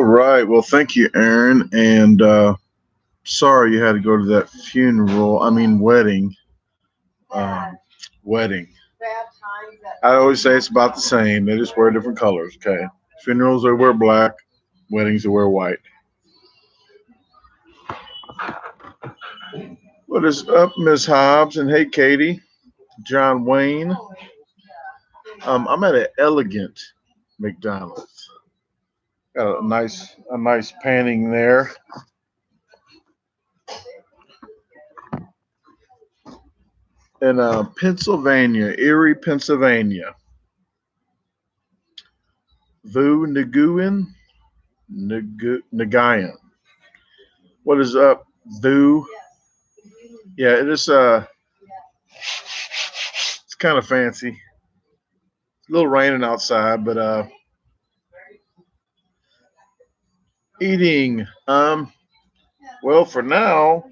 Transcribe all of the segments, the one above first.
right. Well, thank you, Aaron. And sorry you had to go to that funeral. I mean, wedding. Um, wedding. I always say it's about the same. They just wear different colors. Okay. Funerals they wear black. Weddings they wear white. What is up, Miss Hobbs? And hey, Katie, John Wayne. I'm at an elegant McDonald's. Got a nice panning there. In Pennsylvania, Erie, Pennsylvania. Vu Nguyen Nagayan. What is up, Vu? Yeah, it is. It's kind of fancy. It's a little raining outside, but eating. Well, for now,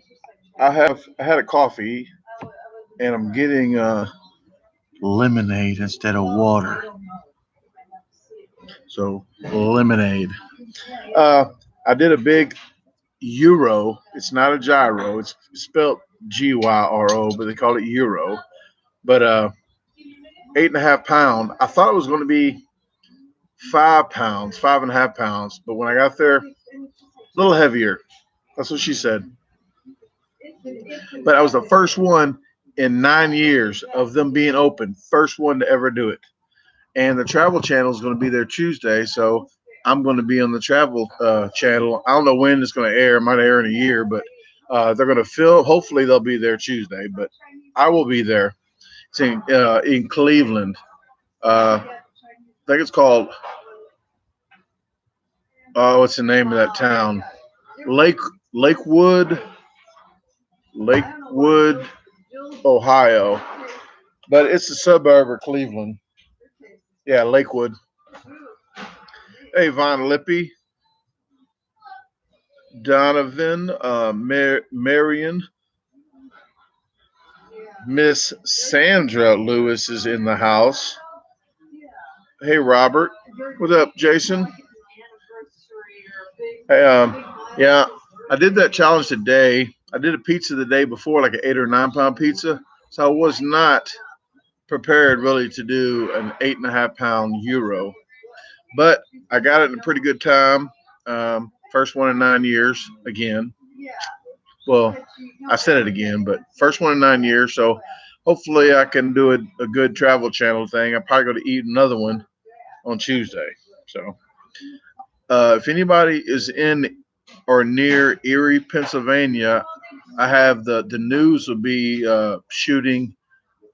I had a coffee, and I'm getting lemonade instead of water. So lemonade. Uh, I did a big euro. It's not a gyro. It's spelled GYRO, but they call it euro. But 8.5 pound. I thought it was going to be 5 pounds, 5.5 pounds. But when I got there, a little heavier. That's what she said. But I was the first one in 9 years of them being open. First one to ever do it. And the Travel Channel is going to be there Tuesday, so I'm going to be on the Travel Channel. I don't know when it's going to air. It might air in a year, but they're going to film. Hopefully, they'll be there Tuesday, but I will be there. It's in Cleveland. I think it's called. What's the name of that town? Lakewood, Lakewood, Ohio. But it's a suburb of Cleveland. Yeah, Lakewood. Hey, Von Lippy, Donovan, Marion, Miss Sandra Lewis is in the house. Hey, Robert. What up, Jason? Hey, yeah, I did that challenge today. I did a pizza the day before, like an 8 or 9 pound pizza. So I was not prepared really to do an 8.5 pound euro, but I got it in a pretty good time. First one in 9 years again. Well, I said it again, but first one in 9 years. So hopefully I can do a good Travel Channel thing. I'm probably going to eat another one on Tuesday. So if anybody is in or near Erie, Pennsylvania, I have the news will be shooting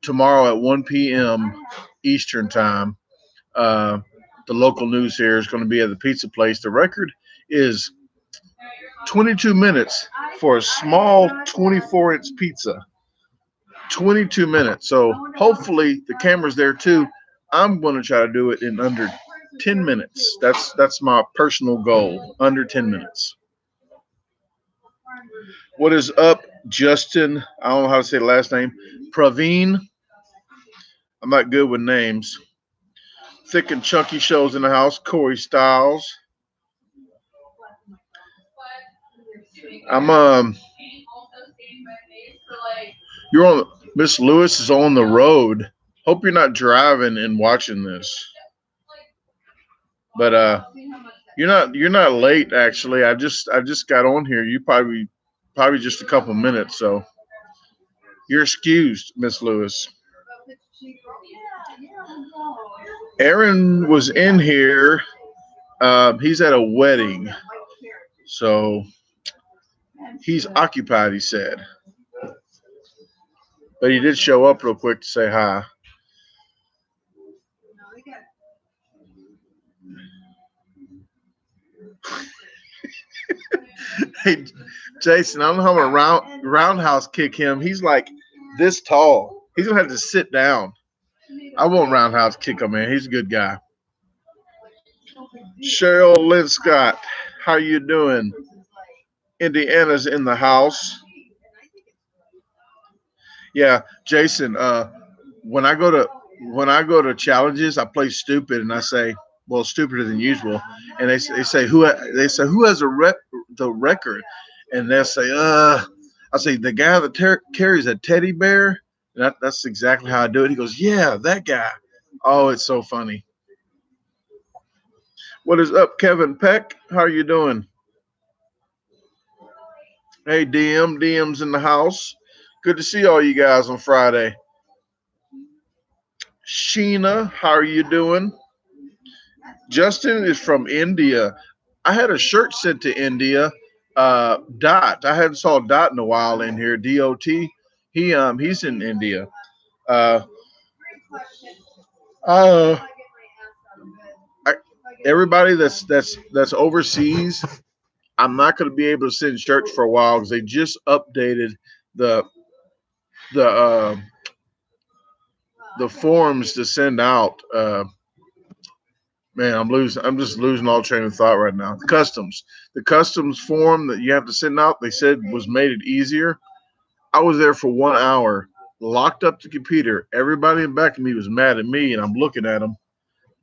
tomorrow at 1 p.m. Eastern time. Uh, the local news here is going to be at the pizza place. The record is 22 minutes for a small 24-inch pizza. 22 minutes. So hopefully the camera's there too. I'm going to try to do it in under 10 minutes. That's my personal goal, under 10 minutes. What is up, Justin? I don't know how to say the last name. Praveen. I'm not good with names. Thick and chunky shows in the house. Corey Styles. I'm You're on. Miss Lewis is on the road. Hope you're not driving and watching this. But you're not late actually. I just got on here. You probably just a couple minutes, so you're excused, Miss Lewis. Aaron was in here. He's at a wedding, so he's occupied, he said. But he did show up real quick to say hi. Hey, Jason, I don't know how I'm going to roundhouse kick him. He's like this tall. He's going to have to sit down. I won't roundhouse kick him, man. He's a good guy. Cheryl Lynn Scott, how you doing? Indiana's in the house. Yeah, Jason. When I go to challenges, I play stupid and I say, well, stupider than usual. And they say who has the record, and they'll say I say the guy that carries a teddy bear. That's exactly how I do it. He goes, yeah, that guy. Oh, it's so funny. What is up, Kevin Peck? How are you doing? Hey, DM's in the house. Good to see all you guys on Friday. Sheena, how are you doing? Justin is from India. I had a shirt sent to India. Dot. I hadn't saw Dot in a while in here. DOT. He's in India. Uh, uh, I, everybody that's overseas, I'm not going to be able to send shirts for a while because they just updated the the uh, the forms to send out. Man, I'm just losing all train of thought right now. The customs form that you have to send out, they said was made it easier. I was there for 1 hour, locked up the computer. Everybody in back of me was mad at me, and I'm looking at them.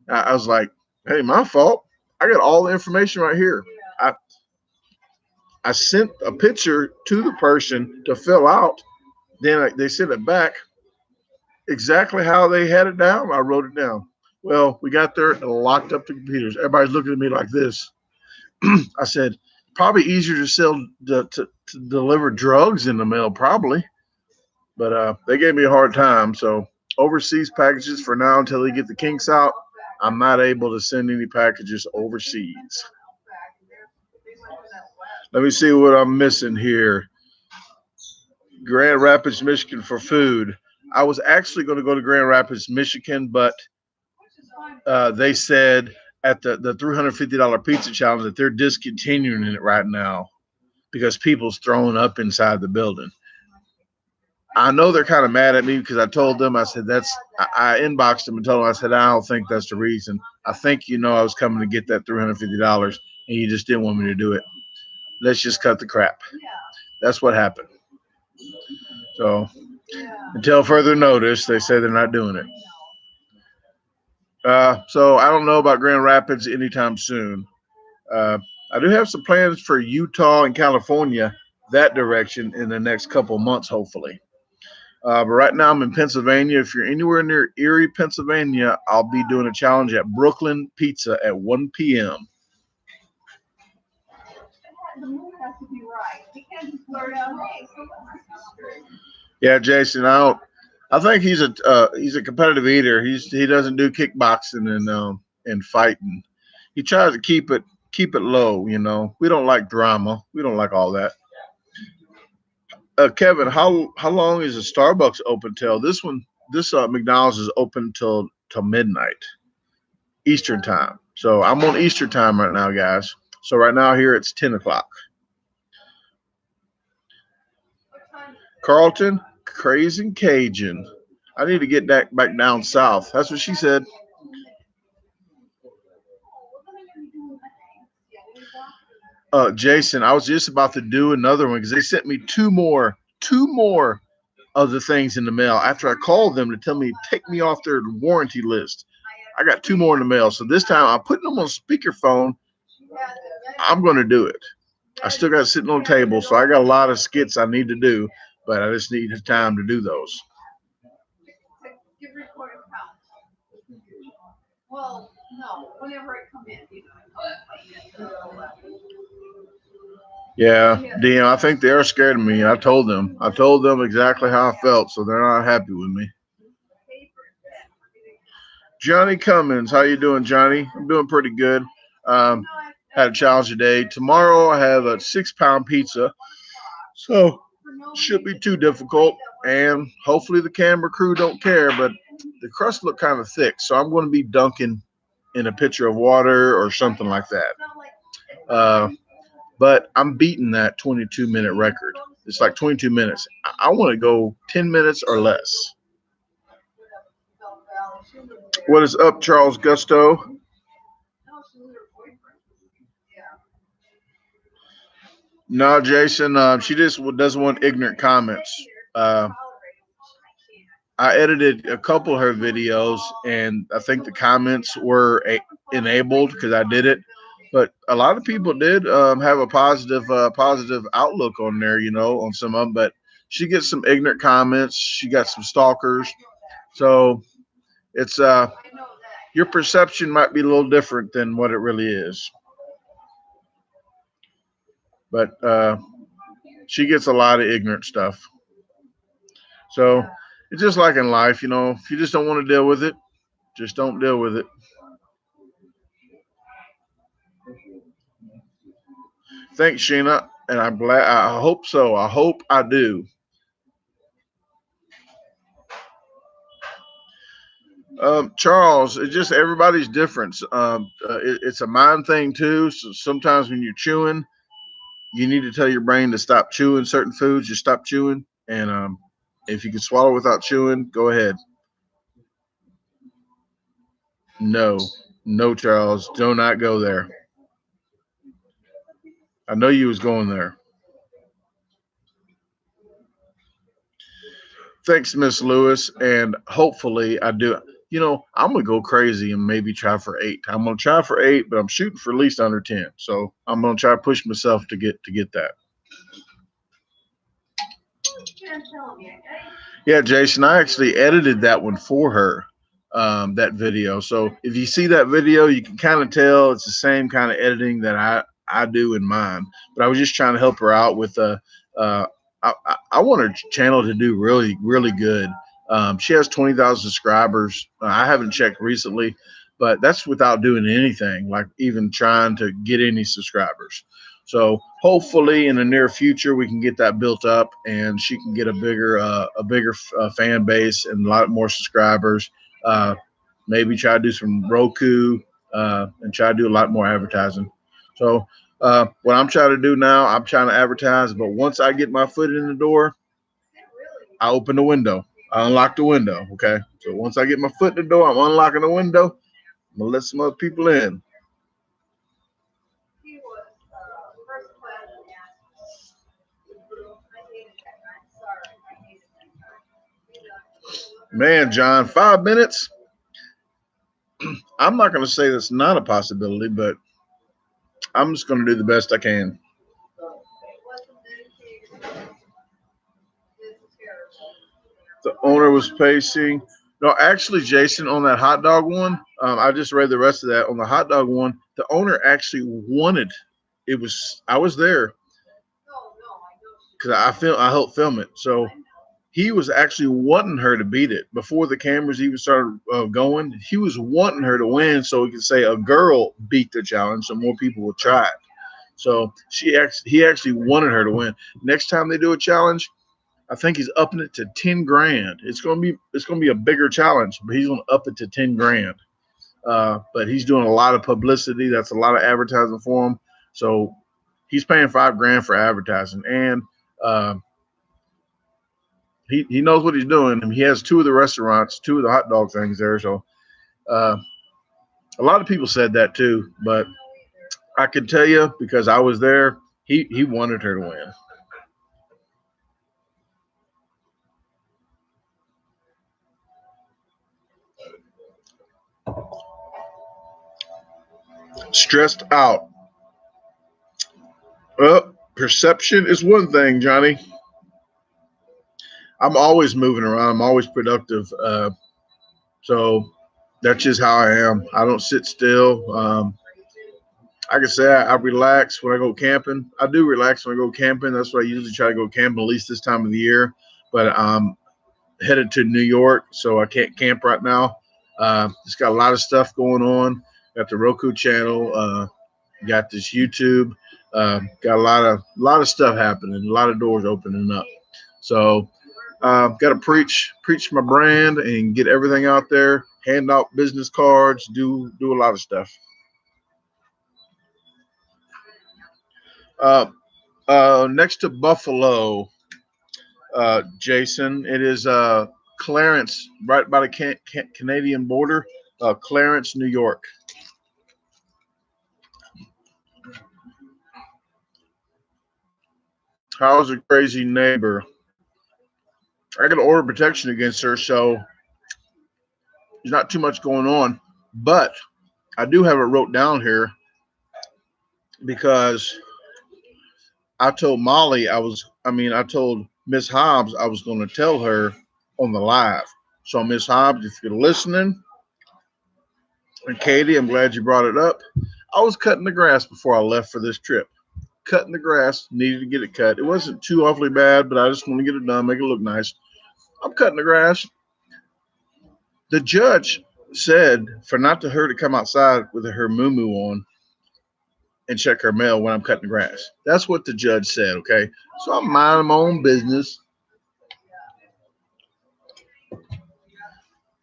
I was like, "Hey, my fault. I got all the information right here." I I sent a picture to the person to fill out. Then they sent it back exactly how they had it down. I wrote it down. Well, we got there and locked up the computers. Everybody's looking at me like this. I said, probably easier to to deliver drugs in the mail, probably. But they gave me a hard time. So overseas packages for now until they get the kinks out. I'm not able to send any packages overseas. Let me see what I'm missing here. Grand Rapids, Michigan for food. I was actually going to go to Grand Rapids, Michigan, but they said at the $350 pizza challenge that they're discontinuing it right now because people's throwing up inside the building. I know they're kind of mad at me because I told them, I said, I inboxed them and told them, I said, I don't think that's the reason. I think I was coming to get that $350 and you just didn't want me to do it. Let's just cut the crap. That's what happened. So until further notice, they say they're not doing it. So I don't know about Grand Rapids anytime soon. Uh, I do have some plans for Utah and California, that direction in the next couple months, hopefully. But right now I'm in Pennsylvania. If you're anywhere near Erie, Pennsylvania, I'll be doing a challenge at Brooklyn Pizza at 1 p.m. Yeah, Jason, I think he's a competitive eater. He doesn't do kickboxing and fighting. He tries to keep it low. We don't like drama. We don't like all that. Kevin, how long is the Starbucks open till? This McDonald's is open till midnight Eastern time. So I'm on Eastern time right now, guys. So right now here it's 10 o'clock. Carlton, crazy Cajun. I need to get that back down south. That's what she said. Jason, I was just about to do another one because they sent me two more of the things in the mail after I called them to tell me take me off their warranty list. I got two more in the mail, so this time I'm putting them on speakerphone. I'm going to do it. I still got it sitting on the table, so I got a lot of skits I need to do, but I just need the time to do those. Yeah, DM, I think they are scared of me. I told them. I told them exactly how I felt, so they're not happy with me. Johnny Cummins, how you doing, Johnny? I'm doing pretty good. Um, had a challenge today. Tomorrow I have a 6-pound pizza, so should be too difficult. And hopefully the camera crew don't care, but the crust look kind of thick, so I'm going to be dunking in a pitcher of water or something like that. But I'm beating that 22-minute record. It's like 22 minutes. I want to go 10 minutes or less. What is up, Charles Gusto? No, Jason. She just doesn't want ignorant comments. Uh, I edited a couple of her videos, and I think the comments were enabled because I did it. But a lot of people did have a positive outlook on there, on some of them. But she gets some ignorant comments. She got some stalkers. So it's your perception might be a little different than what it really is. But she gets a lot of ignorant stuff. So it's just like in life, if you just don't want to deal with it, just don't deal with it. Thanks, Sheena. And I'm glad. I hope so. I hope I do. Charles, it's just everybody's different. It's a mind thing too. So sometimes when you're chewing, you need to tell your brain to stop chewing certain foods. Just stop chewing, and if you can swallow without chewing, go ahead. No, no, Charles, do not go there. I know you was going there. Thanks, Miss Lewis, and hopefully I do. I'm gonna go crazy and maybe try for 8. I'm gonna try for 8, but I'm shooting for at least under 10. So I'm gonna try to push myself to get that. Yeah, Jason, I actually edited that one for her, that video. So if you see that video, you can kind of tell it's the same kind of editing that I do in mine. But I was just trying to help her out with I want her channel to do really, really good. She has 20,000 subscribers. I haven't checked recently, but that's without doing anything, like even trying to get any subscribers. So hopefully in the near future we can get that built up, and she can get a bigger fan base and a lot more subscribers. Uh, Maybe try to do some Roku and try to do a lot more advertising. So what I'm trying to do now, I'm trying to advertise, but once I get my foot in the door, I open the window. I unlock the window. Okay. So once I get my foot in the door, I'm unlocking the window. I'm gonna let some other people in. Man, John, 5 minutes. I'm not going to say that's not a possibility, but I'm just going to do the best I can. The owner was pacing. No, actually, Jason, on that hot dog one, I just read the rest of that. On the hot dog one, the owner actually wanted. I was there because I helped film it. So he was actually wanting her to beat it before the cameras even started going. He was wanting her to win so he could say a girl beat the challenge, so more people would try it. So he actually wanted her to win. Next time they do a challenge, I think he's upping it to 10 grand. It's gonna be a bigger challenge, but he's gonna up it to 10 grand. But he's doing a lot of publicity. That's a lot of advertising for him. So he's paying 5 grand for advertising, and he knows what he's doing. I mean, he has 2 of the restaurants, 2 of the hot dog things there. So a lot of people said that too, but I can tell you because I was there, he wanted her to win. Stressed out. Well, perception is one thing, Johnny. I'm always moving around. I'm always productive. So that's just how I am. I don't sit still. I can say I relax when I go camping. I do relax when I go camping. That's why I usually try to go camping at least this time of the year. But I'm headed to New York, so I can't camp right now. Just got a lot of stuff going on. Got the Roku channel. Got this YouTube. Got a lot of stuff happening. A lot of doors opening up. So got to preach my brand and get everything out there. Hand out business cards. Do a lot of stuff. Next to Buffalo, Jason, it is Clarence, right by the Canadian border. Clarence, New York. How's a crazy neighbor? I got an order of protection against her, so there's not too much going on. But I do have it wrote down here because I told Molly I told Miss Hobbs I was going to tell her on the live. So Miss Hobbs, if you're listening, and Katie, I'm glad you brought it up. I was cutting the grass before I left for this trip. Cutting the grass, needed to get it cut. It wasn't too awfully bad, but I just want to get it done, make it look nice. I'm cutting the grass. The judge said for not to her to come outside with her moo on and check her mail when I'm cutting the grass. That's what the judge said, okay? So I'm minding my own business,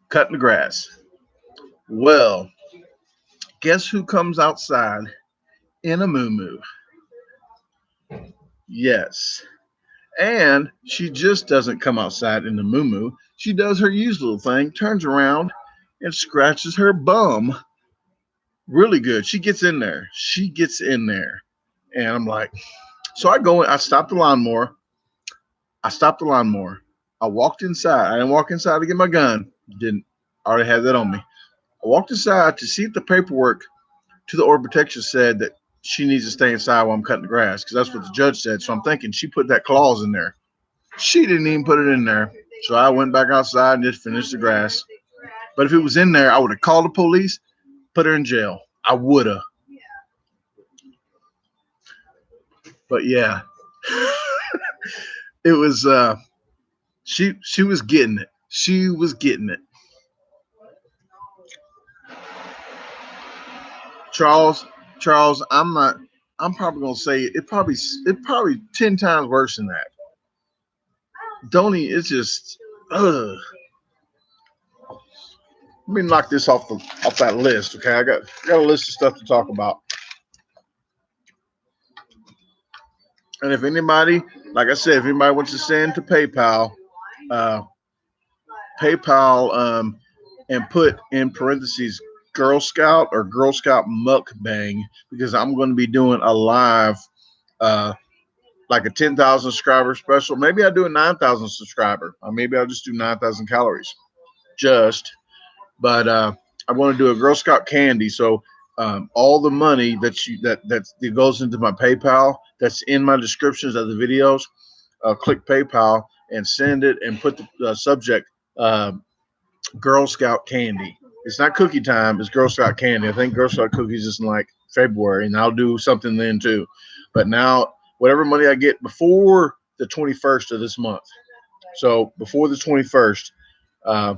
cutting the grass. Well, guess who comes outside in a moo? Yes. And she just doesn't come outside in the moo. She does her usual thing, turns around and scratches her bum really good. She gets in there. She gets in there. And I'm like, so I go in, I stopped the lawnmower. I walked inside. I didn't walk inside to get my gun. Didn't. I already had that on me. I walked inside to see if the paperwork to the order of protection said that she needs to stay inside while I'm cutting the grass because that's what the judge said. So I'm thinking she put that clause in there. She didn't even put it in there. So I went back outside and just finished the grass. But if it was in there, I would have called the police, put her in jail. I would have. But yeah, it was she was getting it. She was getting it. Charles, I'm probably gonna say it probably 10 times worse than that. Don't it's just let me knock this off that list, okay? I got a list of stuff to talk about. And if anybody, like I said, if anybody wants to send to PayPal, uh, and put in parentheses Girl Scout or Girl Scout mukbang because I'm going to be doing a live, like a 10,000 subscriber special. Maybe I do a 9,000 subscriber, or maybe I'll just do 9,000 calories. But I want to do a Girl Scout candy. So all the money that goes into my PayPal that's in my descriptions of the videos, click PayPal and send it and put the subject Girl Scout candy. It's not cookie time. It's Girl Scout candy. I think Girl Scout cookies is in like February, and I'll do something then too. But now, whatever money I get before the 21st of this month, so before the 21st,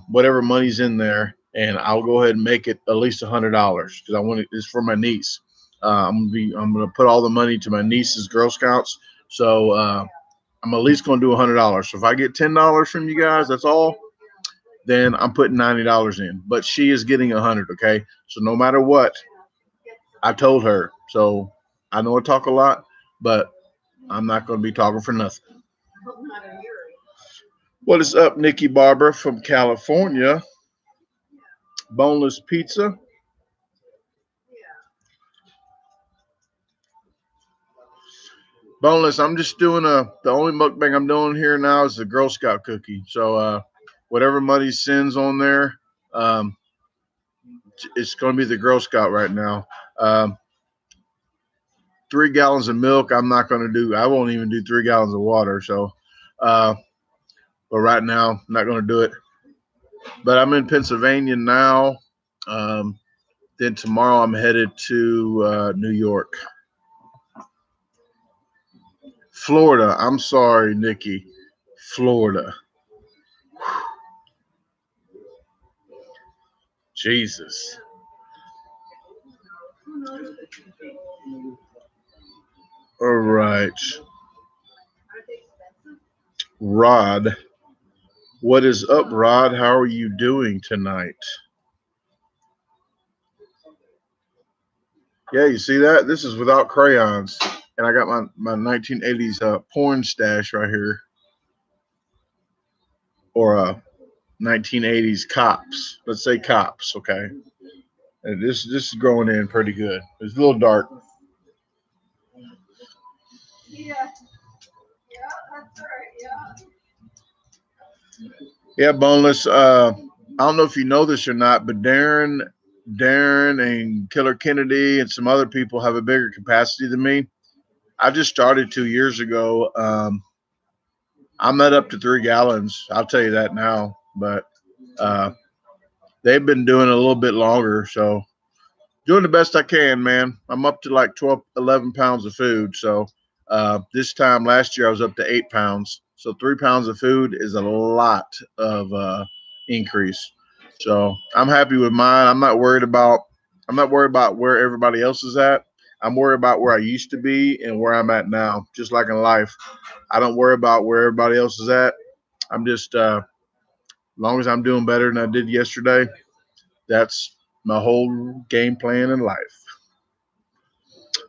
whatever money's in there, and I'll go ahead and make it at least $100 because I want it's for my niece. I'm gonna put all the money to my niece's Girl Scouts. So I'm at least gonna do $100. So if I get $10 from you guys, that's all. Then I'm putting $90 in. But she is getting 100. Okay. So no matter what, I told her. So I know I talk a lot, but I'm not going to be talking for nothing. What is up, Nikki Barber from California? Boneless pizza. Boneless. I'm just doing the only mukbang I'm doing here now is the Girl Scout cookie. So whatever money sends on there, it's going to be the Girl Scout right now. 3 gallons of milk. I'm not going to do. I won't even do 3 gallons of water. So, but right now, I'm not going to do it. But I'm in Pennsylvania now. Then tomorrow I'm headed to New York. Florida. I'm sorry, Nikki. Florida. Jesus. All right. Rod. What is up, Rod? How are you doing tonight? Yeah, you see that? This is without crayons. And I got my 1980s porn stash right here. Or 1980s cops. Let's say cops, okay? And this is growing in pretty good. It's a little dark. Yeah. Yeah, that's right. Yeah. Yeah, boneless. I don't know if you know this or not, but Darren and Killer Kennedy and some other people have a bigger capacity than me. I just started 2 years ago. I'm not up to 3 gallons. I'll tell you that now, but uh, they've been doing it a little bit longer. So doing the best I can, man. I'm up to like 12, 11 pounds of food. So this time last year, I was up to 8 pounds. So 3 pounds of food is a lot of increase. So I'm happy with mine. I'm not worried about where everybody else is at. I'm worried about where I used to be and where I'm at now. Just like in life, I don't worry about where everybody else is at. I'm just as long as I'm doing better than I did yesterday, that's my whole game plan in life.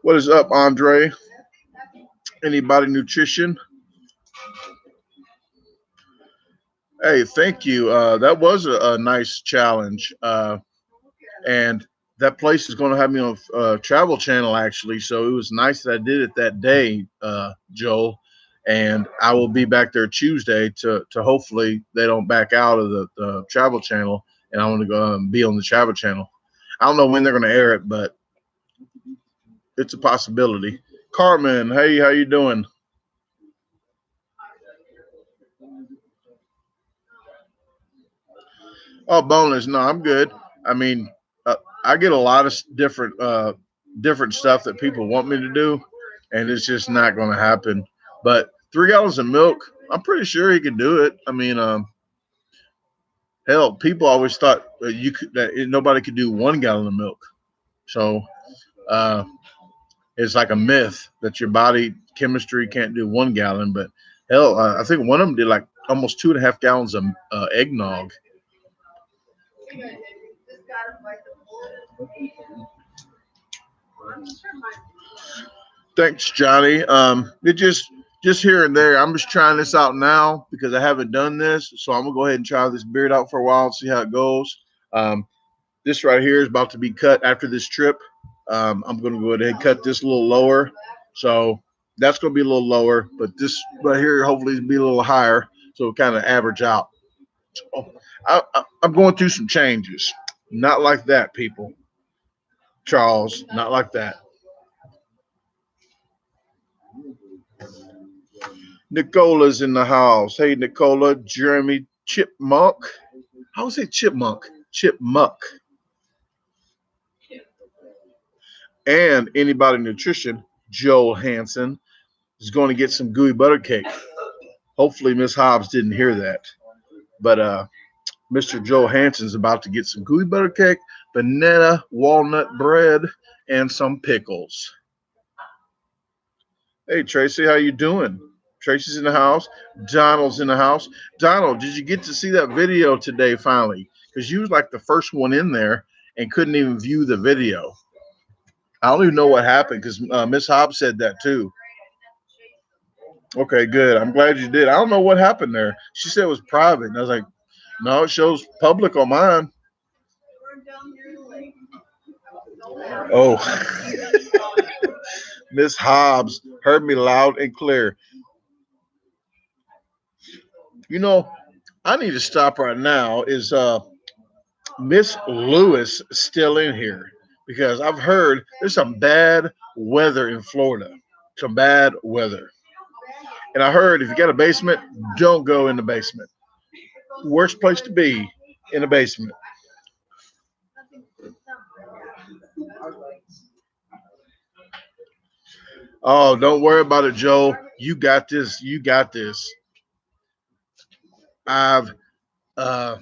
What is up, Andre? Anybody nutrition? Hey, thank you. That was a nice challenge. And that place is going to have me on Travel Channel, actually. So it was nice that I did it that day, Joel. And I will be back there Tuesday to hopefully they don't back out of the Travel Channel. And I want to go be on the Travel Channel. I don't know when they're going to air it, but it's a possibility. Carmen, hey, how you doing? Oh, boneless. No, I'm good. I mean, I get a lot of different stuff that people want me to do, and it's just not going to happen. But 3 gallons of milk, I'm pretty sure he could do it. I mean, hell, people always thought nobody could do 1 gallon of milk. So uh, it's like a myth that your body chemistry can't do 1 gallon. But hell, I think one of them did like almost 2.5 gallons of eggnog. Thanks, Johnny. It just here and there. I'm just trying this out now because I haven't done this, so I'm gonna go ahead and try this beard out for a while and see how it goes. Um, this right here is about to be cut after this trip. I'm gonna go ahead and cut this a little lower, so that's gonna be a little lower. But this right here, hopefully, will be a little higher, so it kind of average out. So I'm going through some changes. Not like that, people. Charles, not like that. Nicola's in the house. Hey, Nicola, Jeremy, Chipmunk. How was it Chipmunk? Chipmunk. And anybody nutrition, Joel Hansen, is going to get some gooey butter cake. Hopefully, Miss Hobbs didn't hear that. But Mr. Joel Hansen's about to get some gooey butter cake, banana walnut bread, and some pickles. Hey, Tracy, how you doing? Tracy's in the house. Donald's in the house. Donald, did you get to see that video today finally? Because you was like the first one in there and couldn't even view the video. I don't even know what happened because Miss Hobbs said that too. Okay, good. I'm glad you did. I don't know what happened there. She said it was private. And I was like, no, it shows public on mine. Oh, Miss Hobbs heard me loud and clear. You know, I need to stop right now. Is Miss Lewis still in here? Because I've heard there's some bad weather in Florida. Some bad weather. And I heard if you got a basement, don't go in the basement. Worst place to be in a basement. Oh, don't worry about it, Joe. You got this. You got this. I've uh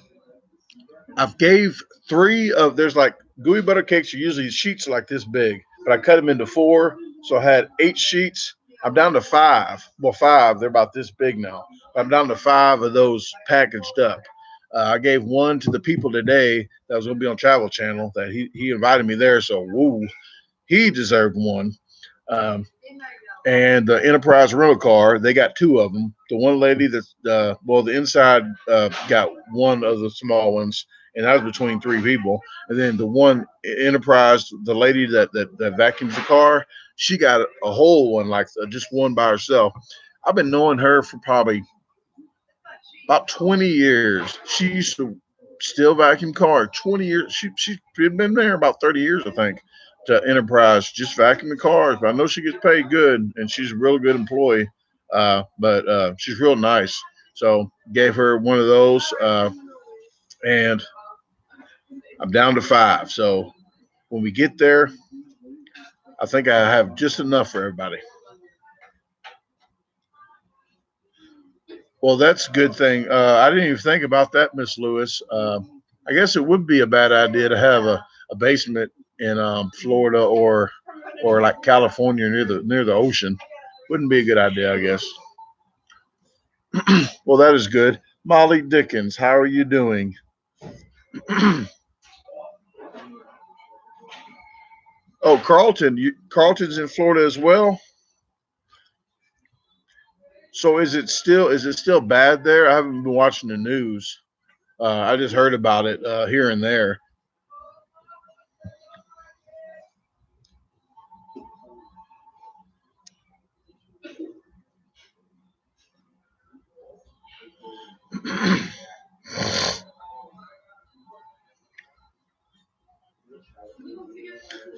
I've gave three of there's like gooey butter cakes are usually sheets like this big, but I cut them into four, so I had 8 sheets. I'm down to five. Well, five. They're about this big now. I'm down to five of those packaged up. I gave one to the people today that was going to be on Travel Channel. That he invited me there, so woo, he deserved one. Um, and the Enterprise rental car, they got two of them. The one lady that's the inside got one of the small ones, and that was between three people. And then the one Enterprise, the lady that vacuums the car, she got a whole one, like just one by herself. I've been knowing her for probably about 20 years. She used to still vacuum cars. 20 years. She's been there about 30 years, I think, to Enterprise, just vacuuming cars. But I know she gets paid good, and she's a real good employee. But she's real nice. So gave her one of those, and I'm down to 5. So when we get there, I think I have just enough for everybody. Well, that's a good thing. I didn't even think about that, Miss Lewis. I guess it would be a bad idea to have a basement in Florida or like California near the ocean. Wouldn't be a good idea, I guess. Well, that is good. Molly Dickens, how are you doing? Oh, Carlton's in Florida as well. So is it still bad there? I haven't been watching the news. I just heard about it here and there.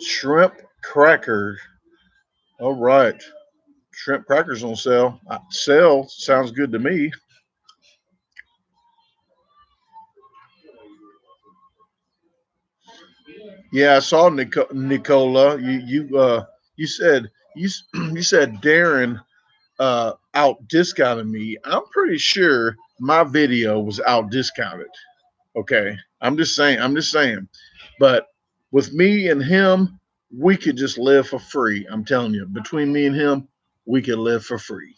Shrimp crackers. All right. Shrimp crackers on sale. Sale sounds good to me. Yeah, I saw Nicola. You said you said Darren out discounted me. I'm pretty sure my video was out discounted. Okay, I'm just saying. I'm just saying. But with me and him, we could just live for free. I'm telling you, between me and him, we could live for free.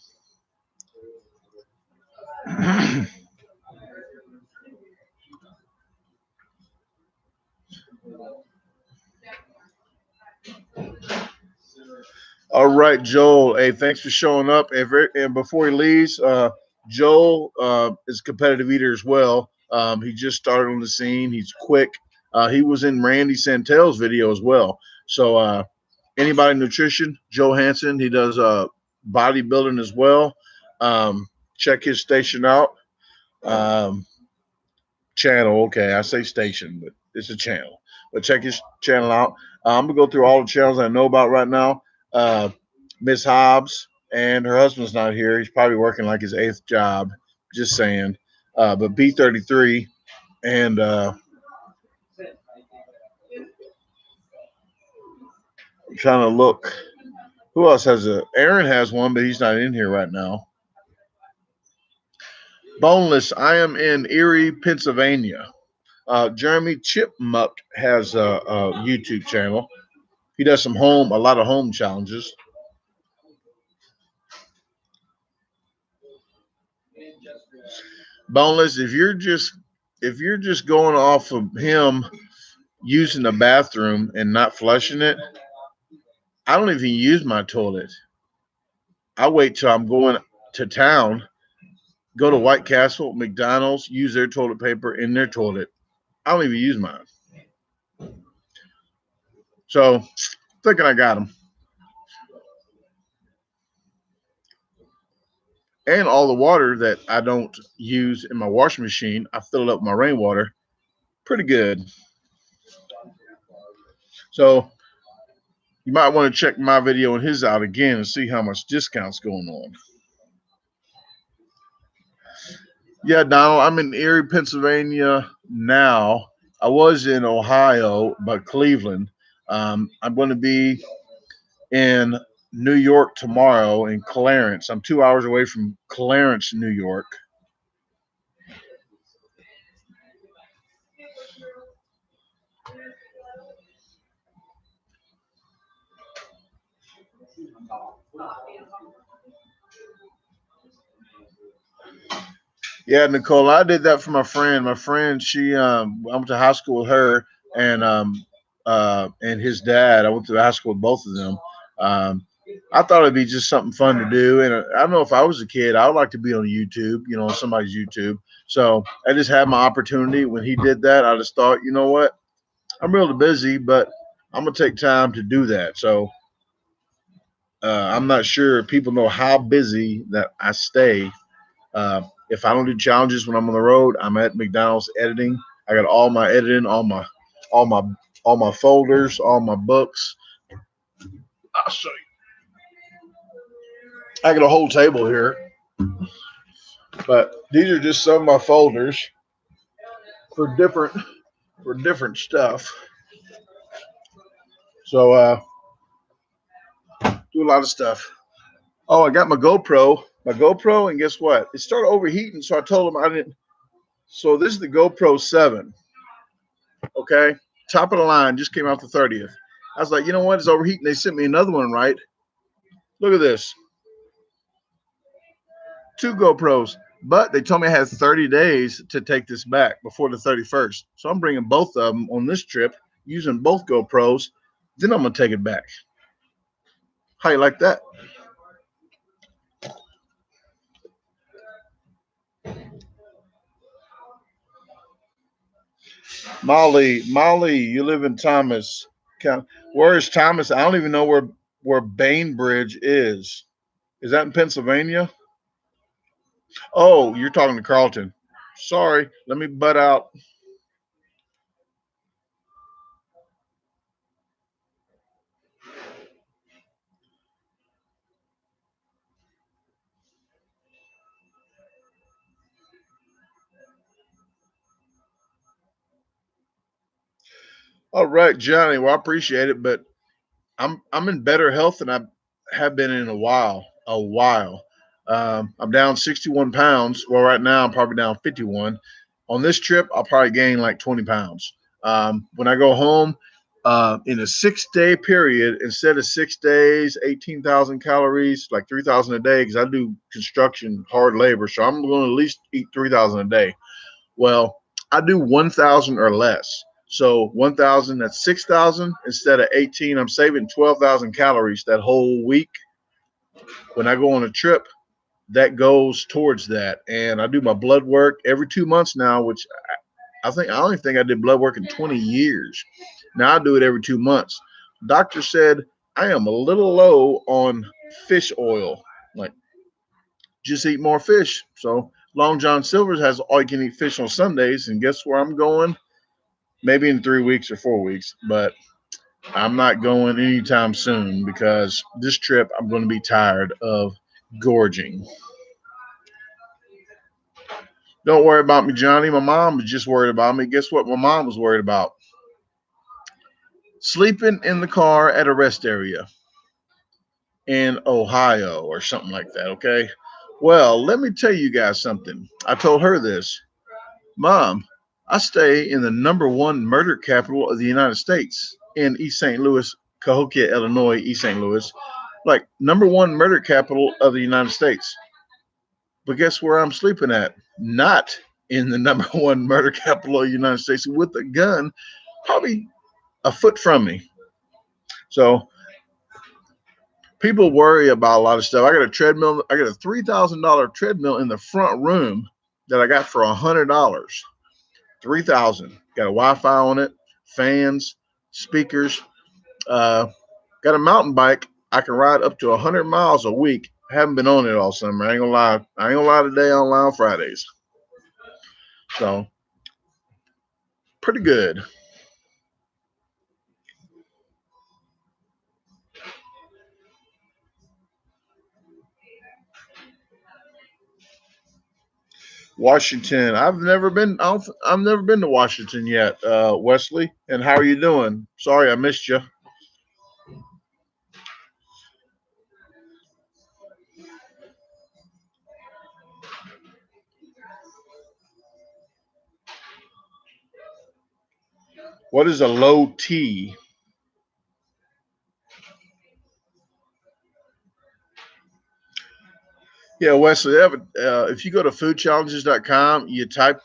All right, Joel. Hey, thanks for showing up. And before he leaves, Joel is a competitive eater as well. He just started on the scene. He's quick. He was in Randy Santel's video as well. So anybody nutrition, Joe Hansen. He does bodybuilding as well. Check his station out. Um, channel. Okay, I say station, but it's a channel. But check his channel out. I'm gonna go through all the channels I know about right now. Uh, Miss Hobbs and her husband's not here. He's probably working like his 8th job. Just saying. But B33 and I'm trying to look. Who else has a? Aaron has one, but he's not in here right now. Boneless. I am in Erie, Pennsylvania. Jeremy Chipmunk has a YouTube channel. He does a lot of home challenges. Boneless, if you're just going off of him using the bathroom and not flushing it, I don't even use my toilet. I wait till I'm going to town, go to White Castle, McDonald's, use their toilet paper in their toilet. I don't even use mine. So, thinking I got them. And all the water that I don't use in my washing machine, I fill it up with my rainwater. Pretty good. So, you might want to check my video and his out again and see how much discount's going on. Yeah, Donald, I'm in Erie, Pennsylvania now. I was in Ohio, but Cleveland. I'm going to be in New York tomorrow in Clarence. I'm 2 hours away from Clarence, New York. Yeah, Nicole, I did that for my friend. My friend, I went to high school with her and his dad. I went to high school with both of them. Um, I thought it'd be just something fun to do, and I don't know if I was a kid, I would like to be on YouTube, on somebody's YouTube. So I just had my opportunity when he did that. I just thought, you know what, I'm really busy, but I'm gonna take time to do that. So I'm not sure if people know how busy that I stay. If I don't do challenges when I'm on the road, I'm at McDonald's editing. I got all my editing, all my all my folders, all my books. I'll show you. I got a whole table here, but these are just some of my folders for different stuff. So do a lot of stuff. Oh, I got my GoPro, and guess what? It started overheating, so I told them I didn't. So this is the GoPro 7. Okay, top of the line, just came out the 30th. I was like, you know what? It's overheating. They sent me another one, right? Look at this. 2 GoPros, but they told me I had 30 days to take this back before the 31st. So I'm bringing both of them on this trip, using both GoPros. Then I'm gonna take it back. How you like that? Molly, you live in Thomas. Where is Thomas? I don't even know where Bainbridge is. Is that in Pennsylvania? Oh, you're talking to Carlton. Sorry, let me butt out. All right, Johnny. Well, I appreciate it, but I'm in better health than I have been in a while. A while. I'm down 61 pounds. Well, right now I'm probably down 51. On this trip, I'll probably gain like 20 pounds. When I go home, in a 6-day period, instead of 6 days, 18,000 calories, like 3,000 a day, because I do construction, hard labor, so I'm going to at least eat 3,000 a day. Well, I do 1,000 or less. So 1,000, that's 6,000 instead of 18. I'm saving 12,000 calories that whole week. When I go on a trip, that goes towards that. And I do my blood work every 2 months now, which I don't even think I did blood work in 20 years. Now I do it every 2 months. Doctor said I am a little low on fish oil. Like, just eat more fish. So Long John Silver's has all you can eat fish on Sundays. And guess where I'm going? Maybe in 3 weeks or 4 weeks. But I'm not going anytime soon because this trip I'm going to be tired of gorging. Don't worry about me, Johnny. My mom was just worried about me. Guess what? My mom was worried about sleeping in the car at a rest area in Ohio or something like that. Okay. Well, let me tell you guys something. I told her this. Mom, I stay in the #1 murder capital of the United States in East St. Louis, Cahokia, Illinois, East St. Louis. Like, #1 murder capital of the United States. But guess where I'm sleeping at? Not in the #1 murder capital of the United States with a gun, probably a foot from me. So people worry about a lot of stuff. I got a treadmill. I got a $3,000 treadmill in the front room that I got for $100. 3,000. Got a Wi-Fi on it, fans, speakers. Got a mountain bike. I can ride up to 100 miles a week. I haven't been on it all summer. I ain't gonna lie. I ain't gonna lie today on Fridays. So pretty good. Washington. I've never been to Washington yet, Wesley. And how are you doing? Sorry I missed you. What is a low T? Yeah, Wesley. If you go to foodchallenges.com, you type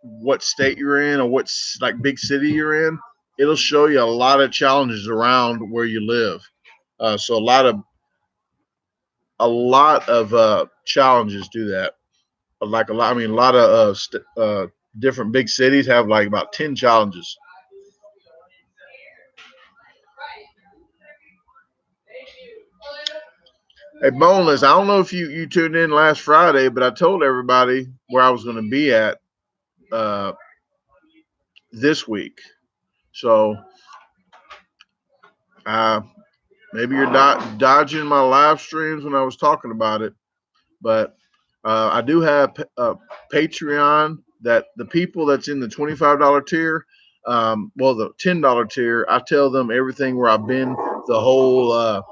what state you're in or what like big city you're in. It'll show you a lot of challenges around where you live. So a lot of challenges do that. Like a lot. I mean, a lot of different big cities have like about 10 challenges. Hey, Boneless, I don't know if you tuned in last Friday, but I told everybody where I was going to be at uh, this week. So uh, maybe you're dodging my live streams when I was talking about it, but I do have Patreon that the people that's in the $25 tier, well, the $10 tier, I tell them everything where I've been the whole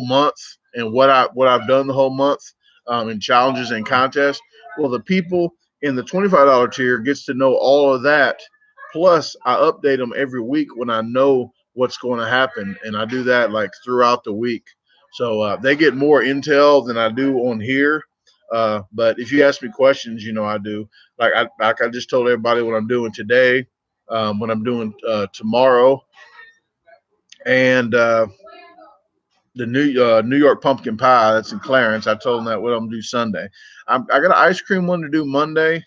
month and what I've done the whole month in challenges and contests. Well, the people in the $25 tier gets to know all of that. Plus, I update them every week when I know what's going to happen, and I do that like throughout the week. So they get more intel than I do on here. But if you ask me questions, I do. Like I just told everybody what I'm doing today, what I'm doing tomorrow, and the New York pumpkin pie that's in Clarence. I told them that what I'm gonna do Sunday. I got an ice cream one to do Monday.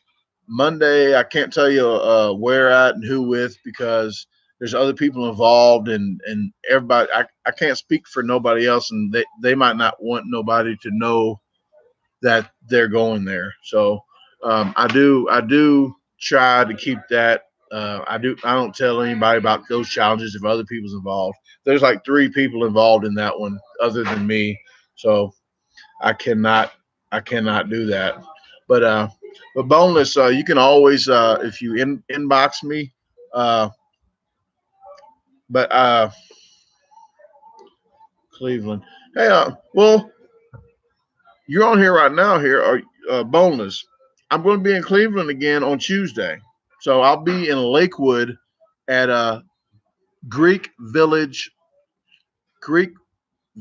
Monday, I can't tell you where at and who with because there's other people involved and everybody. I can't speak for nobody else, and they might not want nobody to know that they're going there. So I do try to keep that. I don't tell anybody about those challenges if other people's involved. There's like three people involved in that one other than me, so I cannot I cannot do that. But boneless, you can always if you inbox me. Uh, but Cleveland. Hey, well, you're on here right now. Here are boneless. I'm going to be in Cleveland again on Tuesday, so I'll be in Lakewood at Greek Village Greek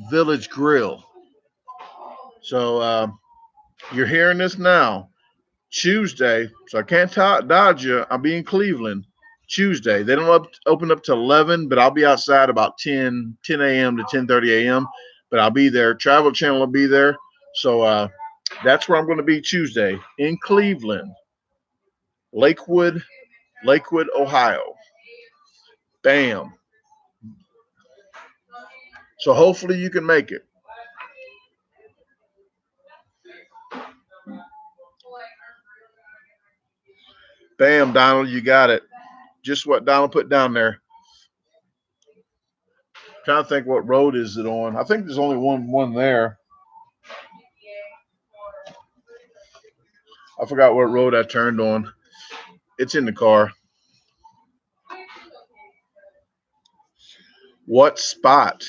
Village Grill. So you're hearing this now. Tuesday, so I can't dodge you. I'll be in Cleveland Tuesday. They don't open up to 11, but I'll be outside about 10 a.m. to 10:30 a.m. But I'll be there. Travel Channel will be there. So that's where I'm going to be Tuesday in Cleveland, Lakewood, Ohio. Bam. So hopefully you can make it. Bam, Donald, you got it. Just what Donald put down there. Trying to think what road is it on. I think there's only one there. I forgot what road I turned on. It's in the car. What spot?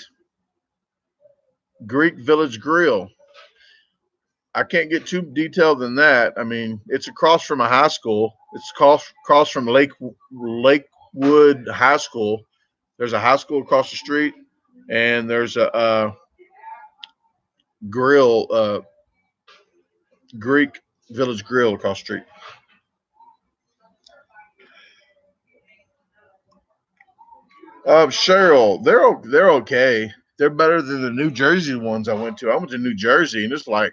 Greek Village Grill. I can't get too detailed than that. I mean, it's across from a high school. It's across from Lakewood High School. There's a high school across the street, and there's a grill, Greek Village Grill across the street. Cheryl, they're okay. They're better than the New Jersey ones I went to. I went to New Jersey, and it's like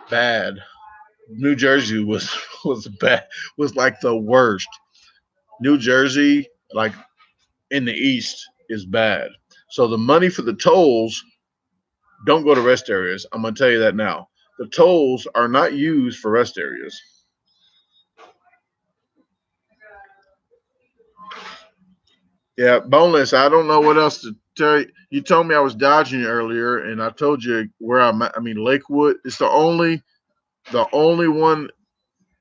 bad. New Jersey was bad. Was like the worst. New Jersey, like in the east, is bad. So the money for the tolls don't go to rest areas. I'm gonna tell you that now. The tolls are not used for rest areas. Yeah, boneless. I don't know what else to tell you. You told me I was dodging you earlier, and I told you where I'm at. I mean, Lakewood. It's the only one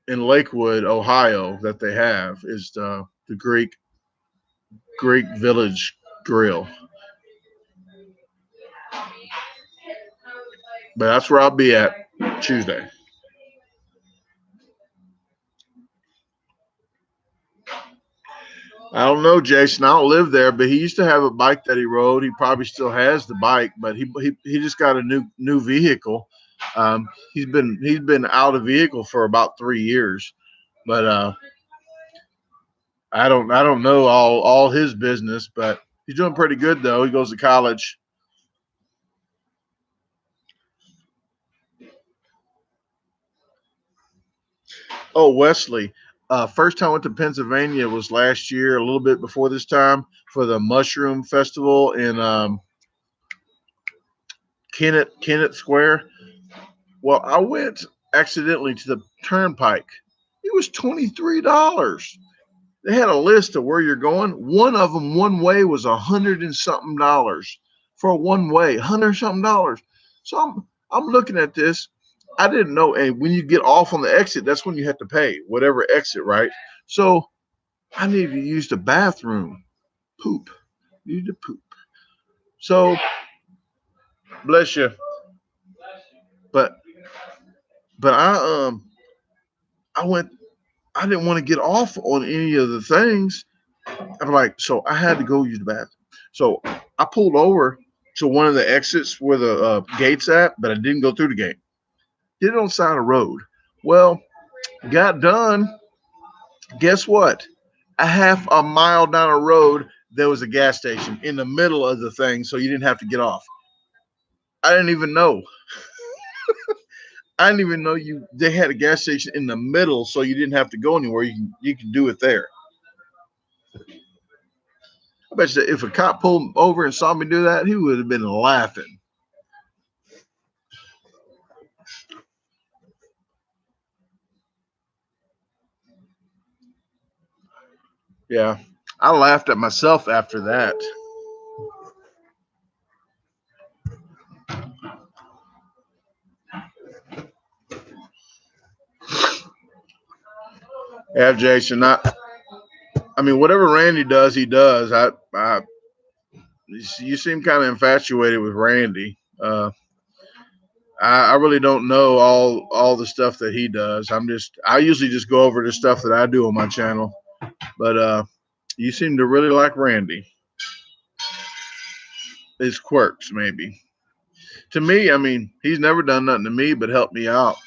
in Lakewood, Ohio, that they have is the Greek Village Grill. But that's where I'll be at Tuesday. I don't know, Jason. I don't live there, but he used to have a bike that he rode. He probably still has the bike, but he just got a new vehicle. He's been out of vehicle for about 3 years, but I don't know all his business, but he's doing pretty good though. He goes to college. Oh, Wesley. First time I went to Pennsylvania was last year, a little bit before this time, for the Mushroom Festival Kennett Square. Well, I went accidentally to the Turnpike. It was $23. They had a list of where you're going. One of them, one way, was $100 and something for a one way, $100 something dollars. So I'm looking at this. I didn't know. And when you get off on the exit, that's when you have to pay whatever exit, right? So I needed to use the bathroom. Poop. Need to poop. So bless you. But I went. I didn't want to get off on any of the things. I'm like, so I had to go use the bathroom. So I pulled over to one of the exits where the gate's at, but I didn't go through the gate. Did it on the side of the road. Well, got done. Guess what? A half a mile down the road, there was a gas station in the middle of the thing, so you didn't have to get off. I didn't even know. I didn't even know they had a gas station in the middle, so you didn't have to go anywhere. You can do it there. I bet you if a cop pulled over and saw me do that, he would have been laughing. Yeah, I laughed at myself after that. Yeah, Jason. I mean, whatever Randy does, he does. You seem kind of infatuated with Randy. I really don't know all the stuff that he does. I usually just go over the stuff that I do on my channel. But you seem to really like Randy. His quirks, maybe. To me, I mean, he's never done nothing to me but help me out.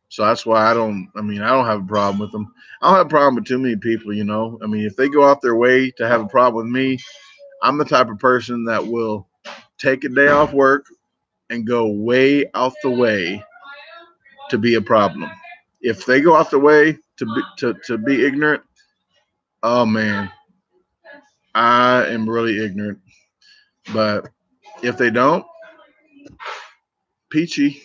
So that's why I don't have a problem with them. I don't have a problem with too many people, you know. I mean, if they go out their way to have a problem with me, I'm the type of person that will take a day off work and go way out the way to be a problem. If they go out the way to be ignorant, oh man, I am really ignorant. But if they don't, peachy.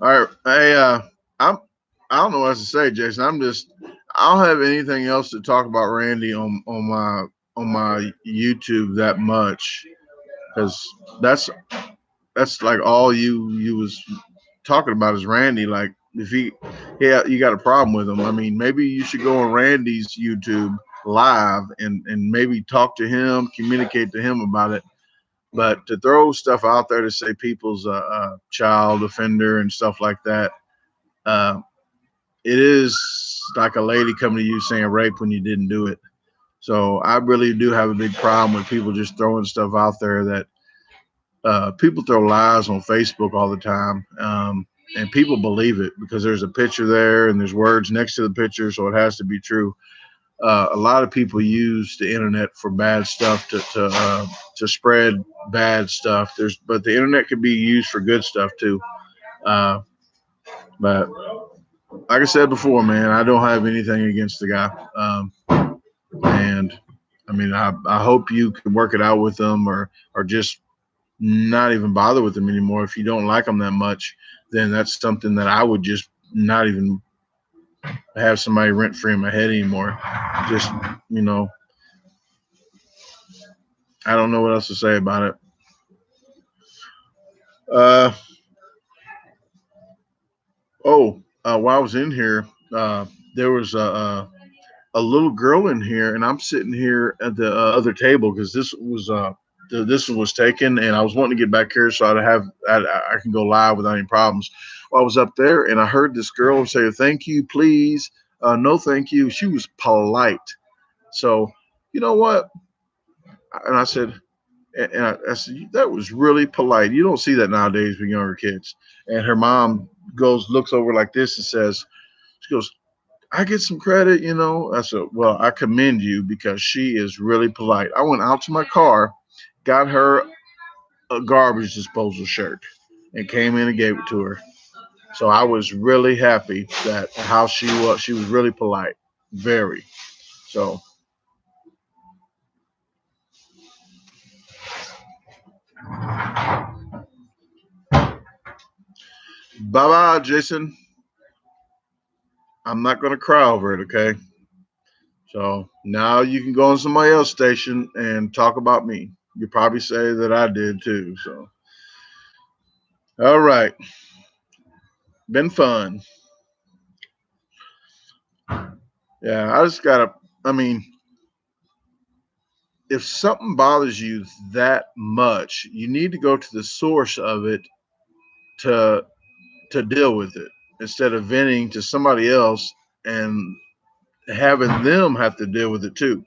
All right, hey, I don't know what else to say, Jason. I don't have anything else to talk about Randy on my YouTube that much because that's like all you was talking about is Randy. Like if you got a problem with him, I mean maybe you should go on Randy's YouTube live and maybe talk to him, communicate to him about it. But to throw stuff out there to say people's a child offender and stuff like that, uh, it is like a lady coming to you saying rape when you didn't do it. So I really do have a big problem with people just throwing stuff out there that people throw lies on Facebook all the time. And people believe it because there's a picture there and there's words next to the picture, so it has to be true. A lot of people use the internet for bad stuff to spread bad stuff. But the internet can be used for good stuff too. Uh, but like I said before, man, I don't have anything against the guy. And I mean, I hope you can work it out with them or just not even bother with them anymore. If you don't like them that much, then that's something that I would just not even have somebody rent free in my head anymore. Just, you know, I don't know what else to say about it. While I was in here, there was a little girl in here, and I'm sitting here at the other table because this one was taken, and I was wanting to get back here so I can go live without any problems. Well, I was up there, and I heard this girl say, "Thank you, please." No, thank you. She was polite. So, you know what? And I said, I said, that was really polite. You don't see that nowadays with younger kids. And her mom looks over like this and says, she goes, I get some credit, you know. I said, well, I commend you because she is really polite. I went out to my car, got her a garbage disposal shirt. and came in and gave it to her. So I was really happy that how she was. She was really polite, very. So bye bye, Jason. I'm not gonna cry over it, okay? So now you can go on somebody else's station and talk about me. You probably say that I did too. So all right, been fun. Yeah, I just gotta. I mean, if something bothers you that much, you need to go to the source of it to deal with it instead of venting to somebody else and having them have to deal with it too.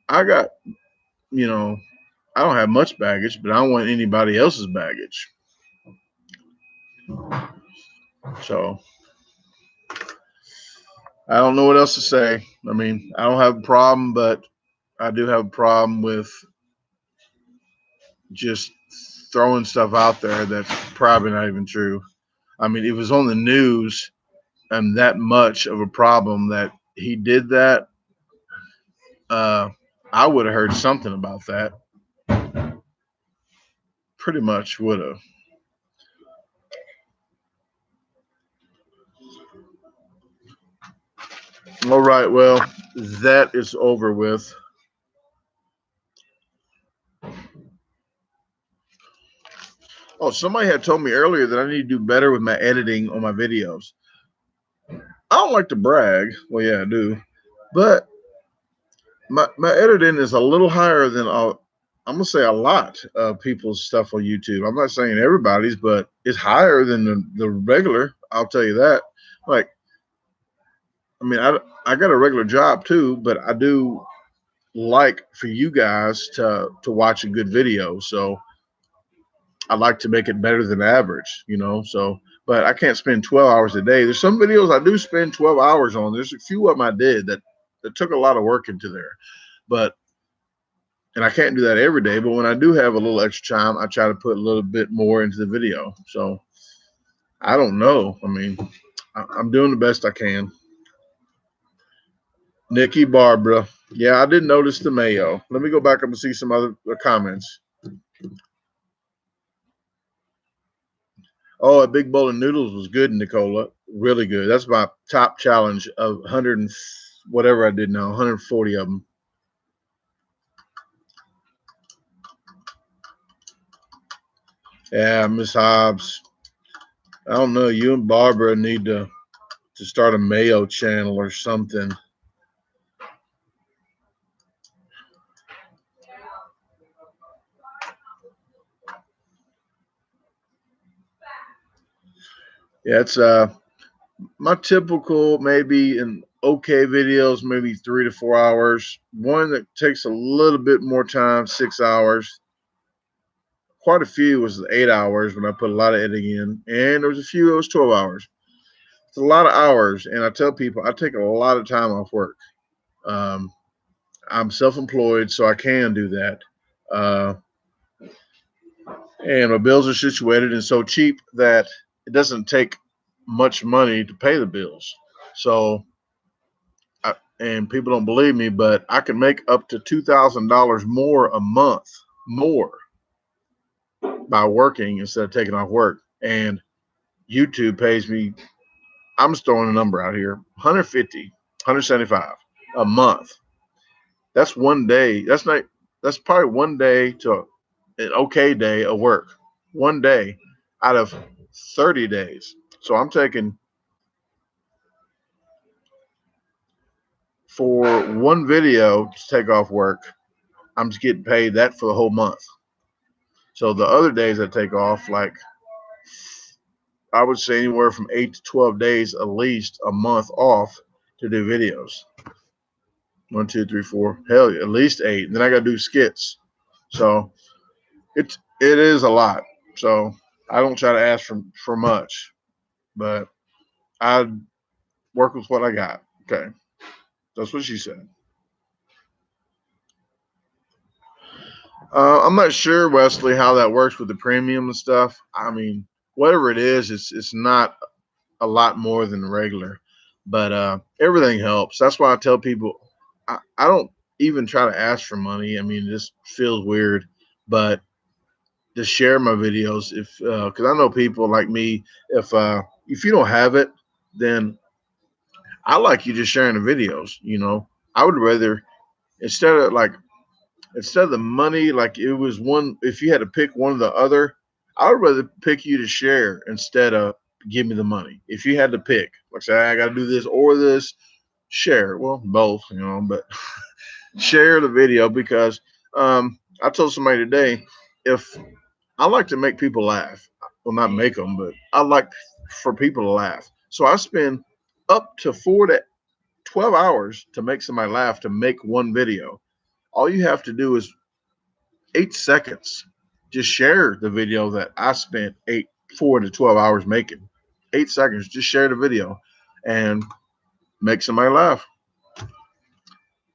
I got, you know, I don't have much baggage, but I don't want anybody else's baggage. So I don't know what else to say. I mean, I don't have a problem, but I do have a problem with just throwing stuff out there that's probably not even true. I mean, it was on the news and that much of a problem that he did that. Uh, I would have heard something about that. Pretty much would have. All right. Well, that is over with. Oh, somebody had told me earlier that I need to do better with my editing on my videos. I don't like to brag. Well, yeah, I do. But my editing is a little higher than I'm gonna say a lot of people's stuff on YouTube. I'm not saying everybody's, but it's higher than the regular. I'll tell you that. Like, I mean, I got a regular job too, but I do like for you guys to watch a good video. So I like to make it better than average, So, but I can't spend 12 hours a day. There's some videos I do spend 12 hours on. There's a few of them I did that took a lot of work into there, but and I can't do that every day. But when I do have a little extra time, I try to put a little bit more into the video. So I don't know. I mean, I'm doing the best I can. Nikki Barbara. Yeah, I did notice the mayo. Let me go back up and see some other comments. Oh, a big bowl of noodles was good, Nicola. Really good. That's my top challenge of 100 and whatever I did now, 140 of them. Yeah, Miss Hobbs. I don't know. You and Barbara need to start a mayo channel or something. Yeah, it's my typical maybe in okay videos, maybe 3 to 4 hours. One that takes a little bit more time, 6 hours. Quite a few was 8 hours when I put a lot of editing in, and there was a few that was 12 hours. It's a lot of hours, and I tell people I take a lot of time off work. Um, I'm self-employed, so I can do that. Uh, and my bills are situated and so cheap that it doesn't take much money to pay the bills. So, and people don't believe me, but I can make up to $2,000 more a month, more by working instead of taking off work. And YouTube pays me. I'm just throwing a number out here: 150, 175 a month. That's one day. That's not. That's probably one day to an okay day of work. One day out of 30 days. So I'm taking for one video to take off work. I'm just getting paid that for the whole month. So the other days I take off, like I would say anywhere from 8 to 12 days at least a month off to do videos. 1, 2, 3, 4, hell, at least 8. And then I got to do skits. So it is a lot. So I don't try to ask for much, but I work with what I got. Okay, that's what she said. I'm not sure, Wesley, how that works with the premium and stuff. I mean, whatever it is, it's not a lot more than regular, but everything helps. That's why I tell people I don't even try to ask for money. I mean, it just feels weird, but to share my videos if because I know people like me, if you don't have it, then I like you just sharing the videos. I would rather instead of like instead of the money, like it was one, if you had to pick one or the other, I would rather pick you to share instead of give me the money. If you had to pick, like say, I got to do this or this, share. Well, both, but share the video because I told somebody today, if I like to make people laugh, well, not make them, but I like for people to laugh. So I spend up to 4 to 12 hours to make somebody laugh to make one video. All you have to do is 8 seconds. Just share the video that I spent 4 to 12 hours making. 8 seconds. Just share the video and make somebody laugh.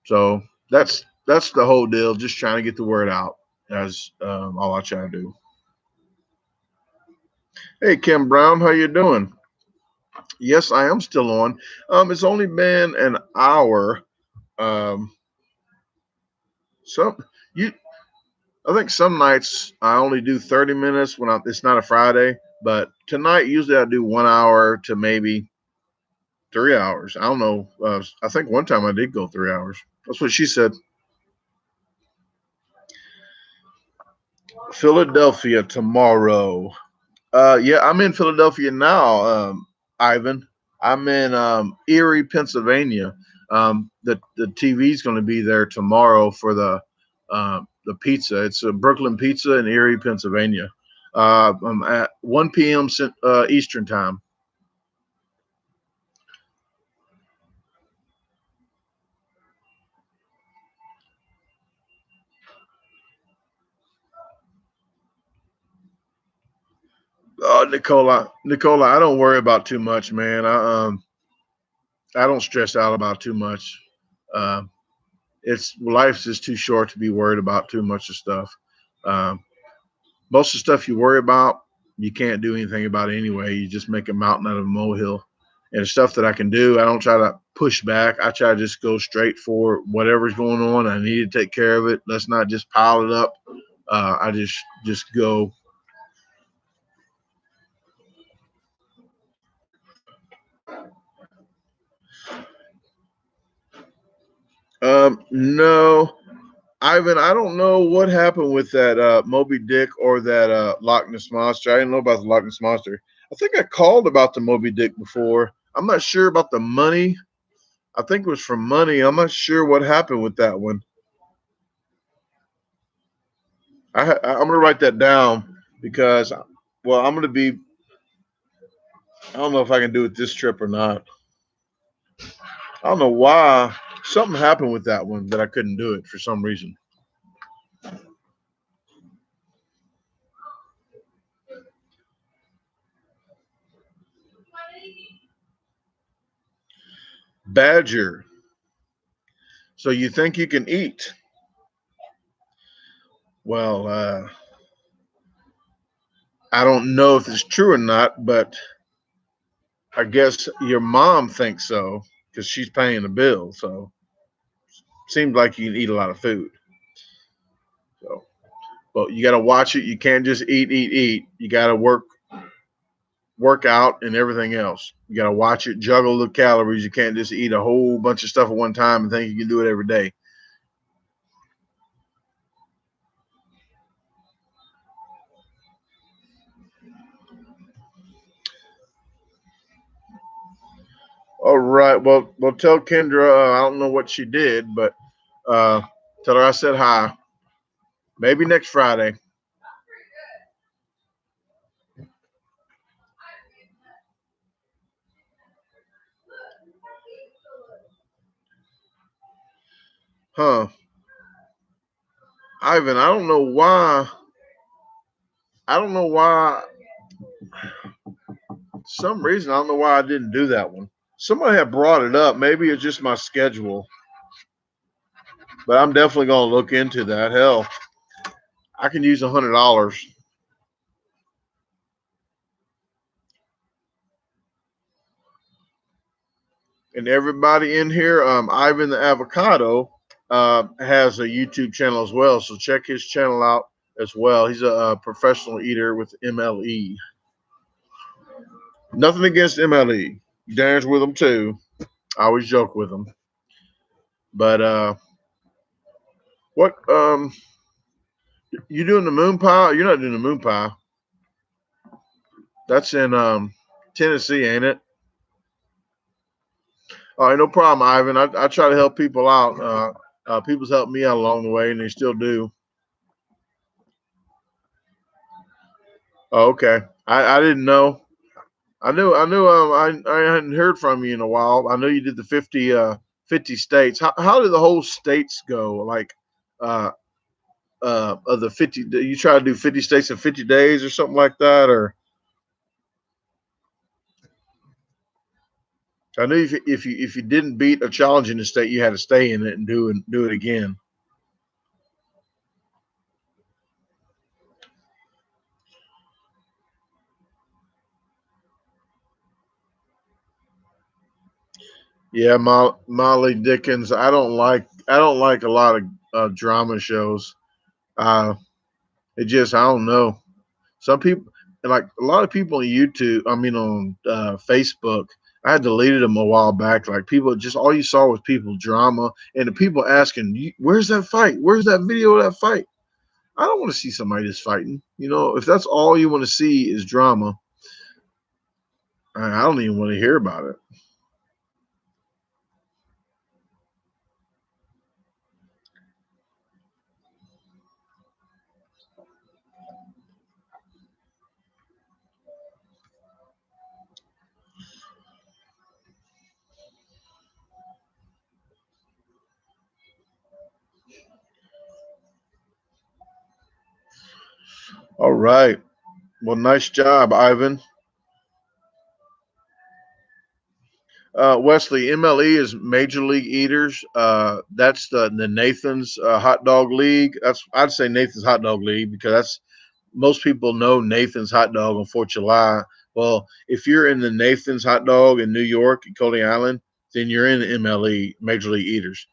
So that's the whole deal. Just trying to get the word out. As all I try to do. Hey, Kim Brown, how you doing? Yes, I am still on. It's only been an hour. So you I think some nights I only do 30 minutes when it's not a Friday, but tonight usually I do 1 hour to maybe 3 hours. I don't know. I think one time I did go 3 hours. That's what she said. Philadelphia tomorrow. Yeah, I'm in Philadelphia now, Ivan. I'm in Erie, Pennsylvania. The TV's going to be there tomorrow for the pizza. It's a Brooklyn Pizza in Erie, Pennsylvania. I'm at 1 p.m. Eastern time. Oh, Nicola, I don't worry about too much, man. I don't stress out about too much. Uh, it's life's just too short to be worried about too much of stuff. Um, Most of the stuff you worry about, you can't do anything about it anyway. You just make a mountain out of a molehill. And the stuff that I can do, I don't try to push back. I try to just go straight for whatever's going on. I need to take care of it. Let's not just pile it up. I just go. No, Ivan, I don't know what happened with that Moby Dick or that Loch Ness Monster. I didn't know about the Loch Ness Monster. I think I called about the Moby Dick before. I'm not sure about the money. I think it was for money. I'm not sure what happened with that one. I'm going to write that down because, well, I'm going to be, I don't know if I can do it this trip or not. I don't know why. Something happened with that one that I couldn't do it for some reason. Badger. So you think you can eat? Well, I don't know if it's true or not, but I guess your mom thinks so because she's paying the bill. So seems like you can eat a lot of food. So, but you got to watch it. You can't just eat. You got to work out and everything else. You got to watch it, juggle the calories. You can't just eat a whole bunch of stuff at one time and think you can do it every day. All right. Well, tell Kendra. I don't know what she did, but uh, tell her I said hi. Maybe next Friday. Huh? Ivan, I don't know why. I don't know why. Some reason I don't know why I didn't do that one. Somebody had brought it up. Maybe it's just my schedule, but I'm definitely gonna look into that. Hell, I can use $100. And everybody in here, Ivan the Avocado has a YouTube channel as well. So check his channel out as well. He's a professional eater with MLE. Nothing against MLE. Darren's with him too. I always joke with him. But what you doing the moon pie? You're not doing the moon pie. That's in Tennessee, ain't it? All right, no problem, Ivan. I try to help people out. People's helped me out along the way, and they still do. Oh, okay. I didn't know. I hadn't heard from you in a while. I know you did the 50 states. How did the whole states go? Like of the 50, you try to do 50 states in 50 days or something like that, or I knew if you didn't beat a challenge in the state, you had to stay in it and do it again. Yeah, Molly Dickens. I don't like a lot of drama shows. Uh, it just I don't know. Some people like a lot of people on YouTube. I mean on Facebook. I had deleted them a while back. Like people just all you saw was people drama and the people asking, "Where's that fight? Where's that video of that fight?" I don't want to see somebody that's fighting. You know, if that's all you want to see is drama, I don't even want to hear about it. All right. Well, nice job, Ivan. Wesley, MLE is Major League Eaters. That's the Nathan's Hot Dog League. I'd say Nathan's Hot Dog League because that's most people know Nathan's Hot Dog on 4th of July. Well, if you're in the Nathan's Hot Dog in New York, Coney Island, then you're in the MLE, Major League Eaters.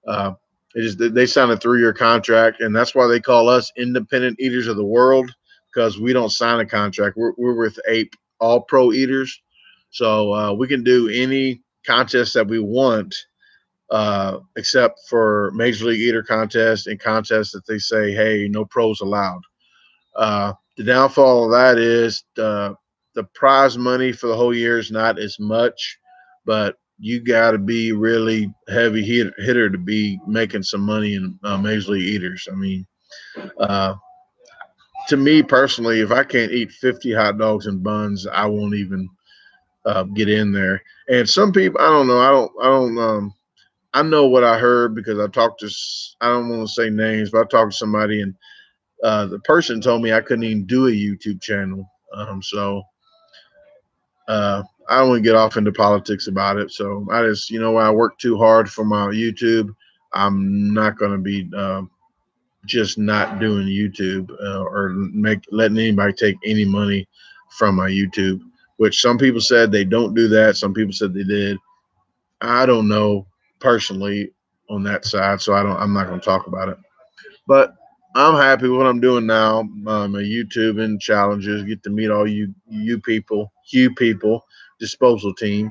Uh, they signed a 3-year contract, and that's why they call us Independent Eaters of the World because we don't sign a contract. We're with APE, All Pro Eaters, so we can do any contest that we want, except for Major League Eater contests and contests that they say, hey, no pros allowed. The downfall of that is the prize money for the whole year is not as much, but you got to be really heavy hitter to be making some money in Major League Eaters. I mean, uh, to me personally, if I can't eat 50 hot dogs and buns, I won't even get in there. And some people, I don't know, I know what I heard because I talked to, I don't want to say names, but I talked to somebody and the person told me I couldn't even do a YouTube channel. So I don't want to get off into politics about it. So I just, when I work too hard for my YouTube, I'm not going to be just not doing YouTube or letting anybody take any money from my YouTube. Which some people said they don't do that. Some people said they did. I don't know personally on that side, so I'm not going to talk about it. But I'm happy with what I'm doing now. My YouTube and challenges, get to meet all you people, disposal team.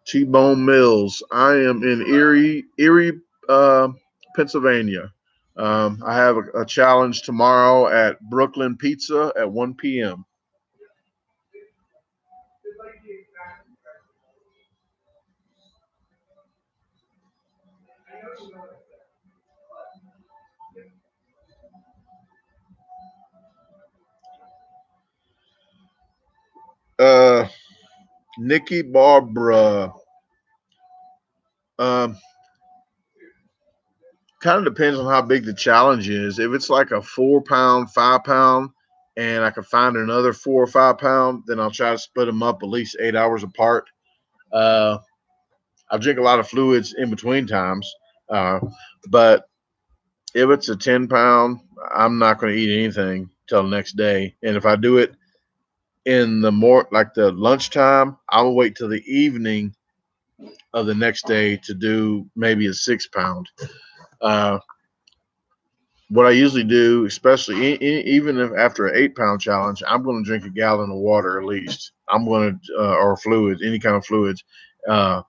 T-Bone Mills. I am in Erie, Pennsylvania. I have a challenge tomorrow at Brooklyn Pizza at 1 p.m. Uh, Nikki Barbara. Um, Kind of depends on how big the challenge is. If it's like a 4 pound, 5 pound, and I can find another 4 or 5 pound, then I'll try to split them up at least 8 hours apart. Uh, I drink a lot of fluids in between times. But if it's a 10 pound, I'm not going to eat anything till the next day. And if I do it in the like the lunchtime, I will wait till the evening of the next day to do maybe a 6 pound. Uh, what I usually do, especially even if after an 8 pound challenge, I'm going to drink a gallon of water at least. I'm going to, or fluids, any kind of fluids, uh,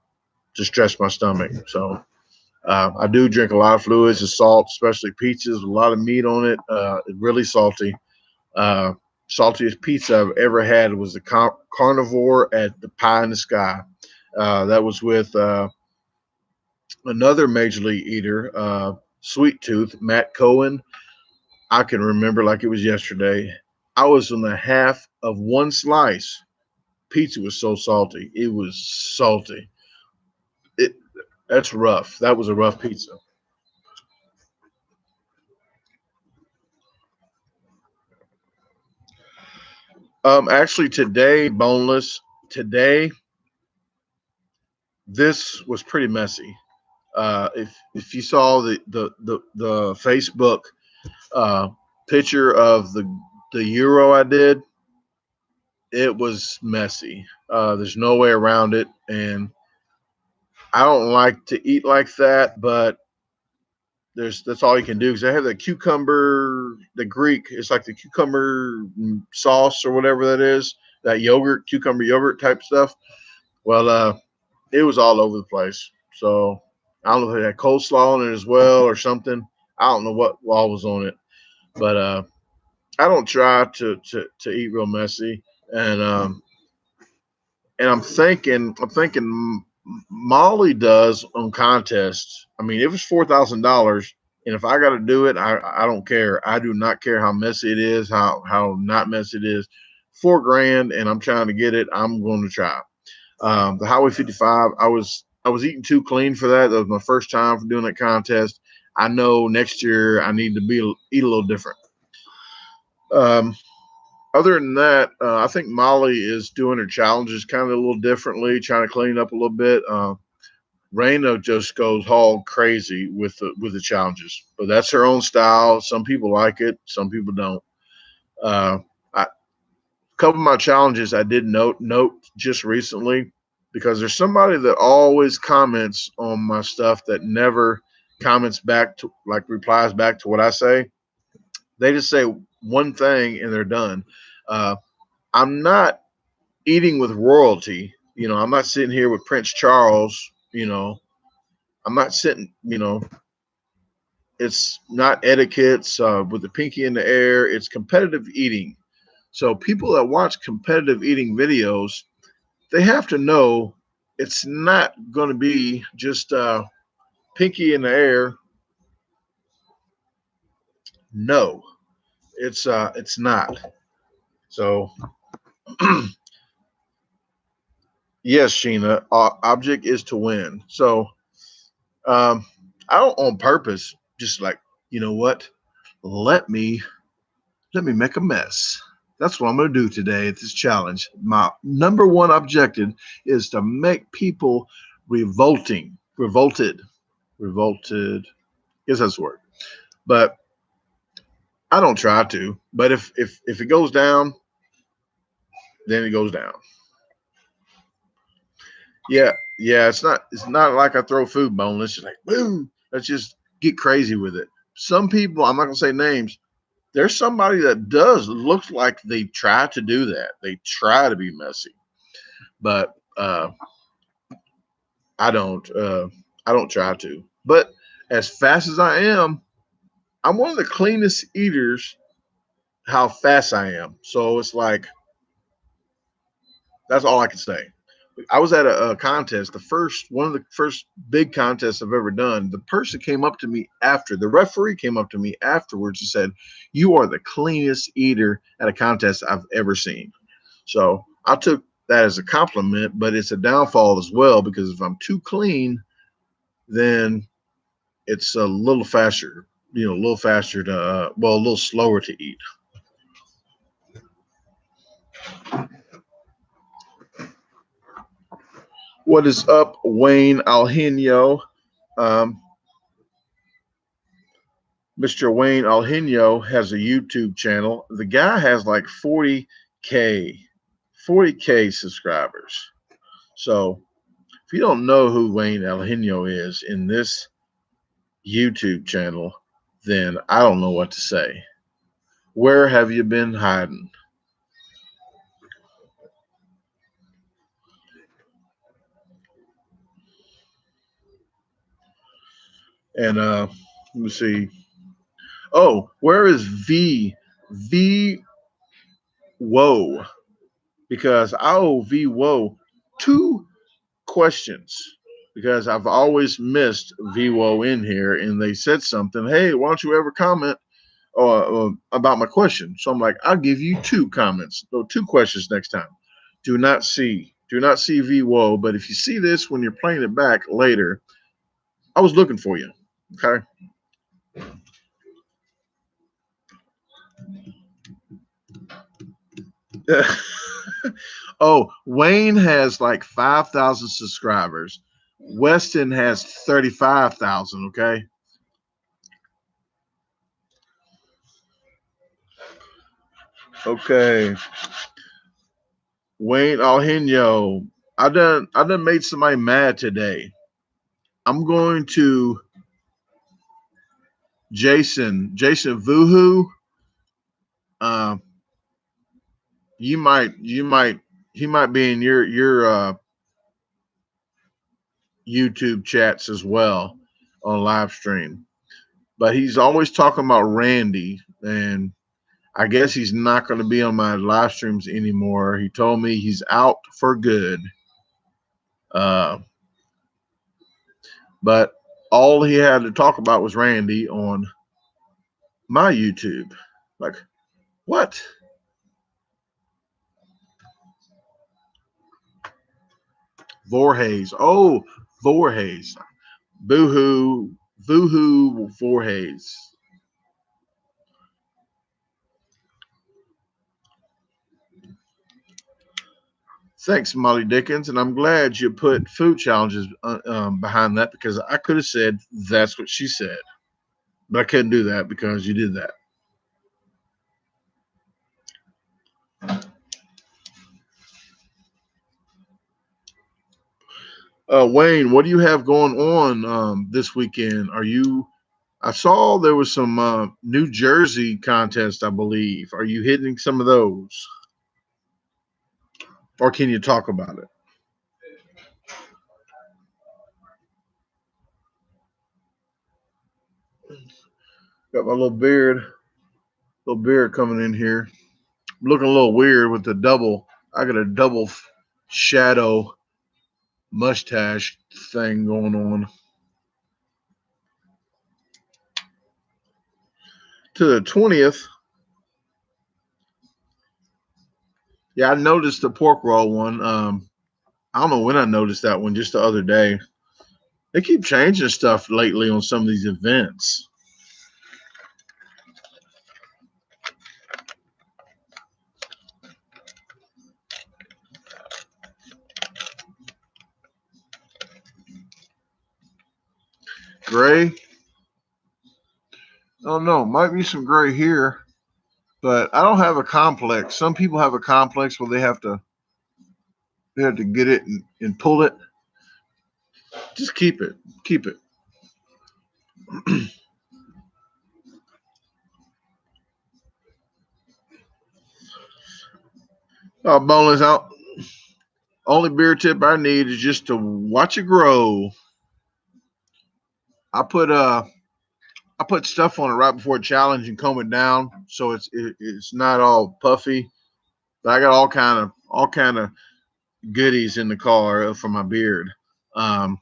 to stretch my stomach. So I do drink a lot of fluids and salt, especially pizzas with a lot of meat on it. It's really salty. Uh, Saltiest pizza I've ever had was the carnivore at the Pie in the Sky. That was with another major league eater, Sweet Tooth, Matt Cohen. I can remember like it was yesterday. I was on the half of one slice. Pizza was so salty. It was salty. It That's rough. That was a rough pizza. Actually, today, boneless. Today, this was pretty messy. If you saw the Facebook uh, picture of the euro I did, it was messy. There's no way around it, and I don't like to eat like that, but that's all you can do because I have the cucumber, the Greek. It's like the cucumber sauce or whatever that is, that yogurt, cucumber yogurt type stuff. Well, it was all over the place. So I don't know if it had coleslaw on it as well or something. I don't know what all was on it, but I don't try to eat real messy. And I'm thinking Molly does on contests. I mean, if it's $4,000, and if I got to do it, I don't care. I do not care how messy it is, how not messy it is. 4 grand, and I'm trying to get it. I'm going to try. The Highway 55, I was eating too clean for that. That was my first time for doing that contest. I know next year I need to eat a little different. Um, Other than that, I think Molly is doing her challenges kind of a little differently, trying to clean up a little bit. Raina just goes all crazy with the challenges, but that's her own style. Some people like it, some people don't. Uh, a couple of my challenges I did note just recently because there's somebody that always comments on my stuff that never comments back to like replies back to what I say. They just say one thing and they're done. Uh, I'm not eating with royalty. I'm not sitting here with Prince Charles. I'm not sitting. It's not etiquettes with the pinky in the air. It's competitive eating. So people that watch competitive eating videos, they have to know it's not going to be just pinky in the air. No, it's not. So yes, Sheena, object is to win. So um, I don't on purpose just like what? Let me let me make a mess. That's what I'm going to do today at this challenge. My number one objective is to make people revolted. Yes, that's the word. But I don't try to. But if it goes down, then it goes down. Yeah, yeah. It's not like I throw food bone. It's just like boom. Let's just get crazy with it. Some people, I'm not gonna say names. There's somebody that does looks like they try to do that. They try to be messy, but I don't. I don't try to. But as fast as I am, I'm one of the cleanest eaters. How fast I am. So it's like that's all I can say. I was at a contest, one of the first big contests I've ever done. The person came up to me after, the referee came up to me afterwards and said, "You are the cleanest eater at a contest I've ever seen." So I took that as a compliment, but it's a downfall as well because if I'm too clean, then it's a little faster, a little faster to, a little slower to eat. What is up, Wayne Algenio? Um, Mr. Wayne Alhino has a YouTube channel. The guy has like 40K subscribers. So if you don't know who Wayne Alhino is in this YouTube channel, then I don't know what to say. Where have you been hiding? And let me see. Oh, where is V Woe? Because I owe V Woe 2 questions because I've always missed V Woe in here, and they said something. Hey, why don't you ever comment about my question? So I'm like, I'll give you 2 comments, no 2 questions next time. Do not see V Woe, but if you see this when you're playing it back later, I was looking for you. Okay. Oh, Wayne has like 5,000 subscribers. Weston has 35,000. Okay. Okay. Wayne Alhino. I done made somebody mad today. I'm going to Jason Vuhu. Uh, he might be in your YouTube chats as well on live stream. But he's always talking about Randy, and I guess he's not going to be on my live streams anymore. He told me he's out for good. Uh, but all he had to talk about was Randy on my YouTube. Like, what? Voorhees. Oh, Voorhees. Boohoo. Boohoo Voorhees. Thanks, Molly Dickens. And I'm glad you put food challenges behind that because I could have said that's what she said. But I couldn't do that because you did that. Wayne, what do you have going on this weekend? I saw there was some New Jersey contest, I believe. Are you hitting some of those? Or can you talk about it? Got my little beard coming in here. I'm looking a little weird with the double. I got a double shadow mustache thing going on. To the 20th. Yeah, I noticed the pork roll one. I don't know when I noticed that one, just the other day. They keep changing stuff lately on some of these events. Gray? I don't know. Might be some gray here, but I don't have a complex. Some people have a complex where they have to get it and pull it. Just keep it. Keep it. Boneless out. Only beer tip I need is just to watch it grow. I put stuff on it right before a challenge and comb it down so it's not all puffy. But I got all kind of goodies in the car for my beard. I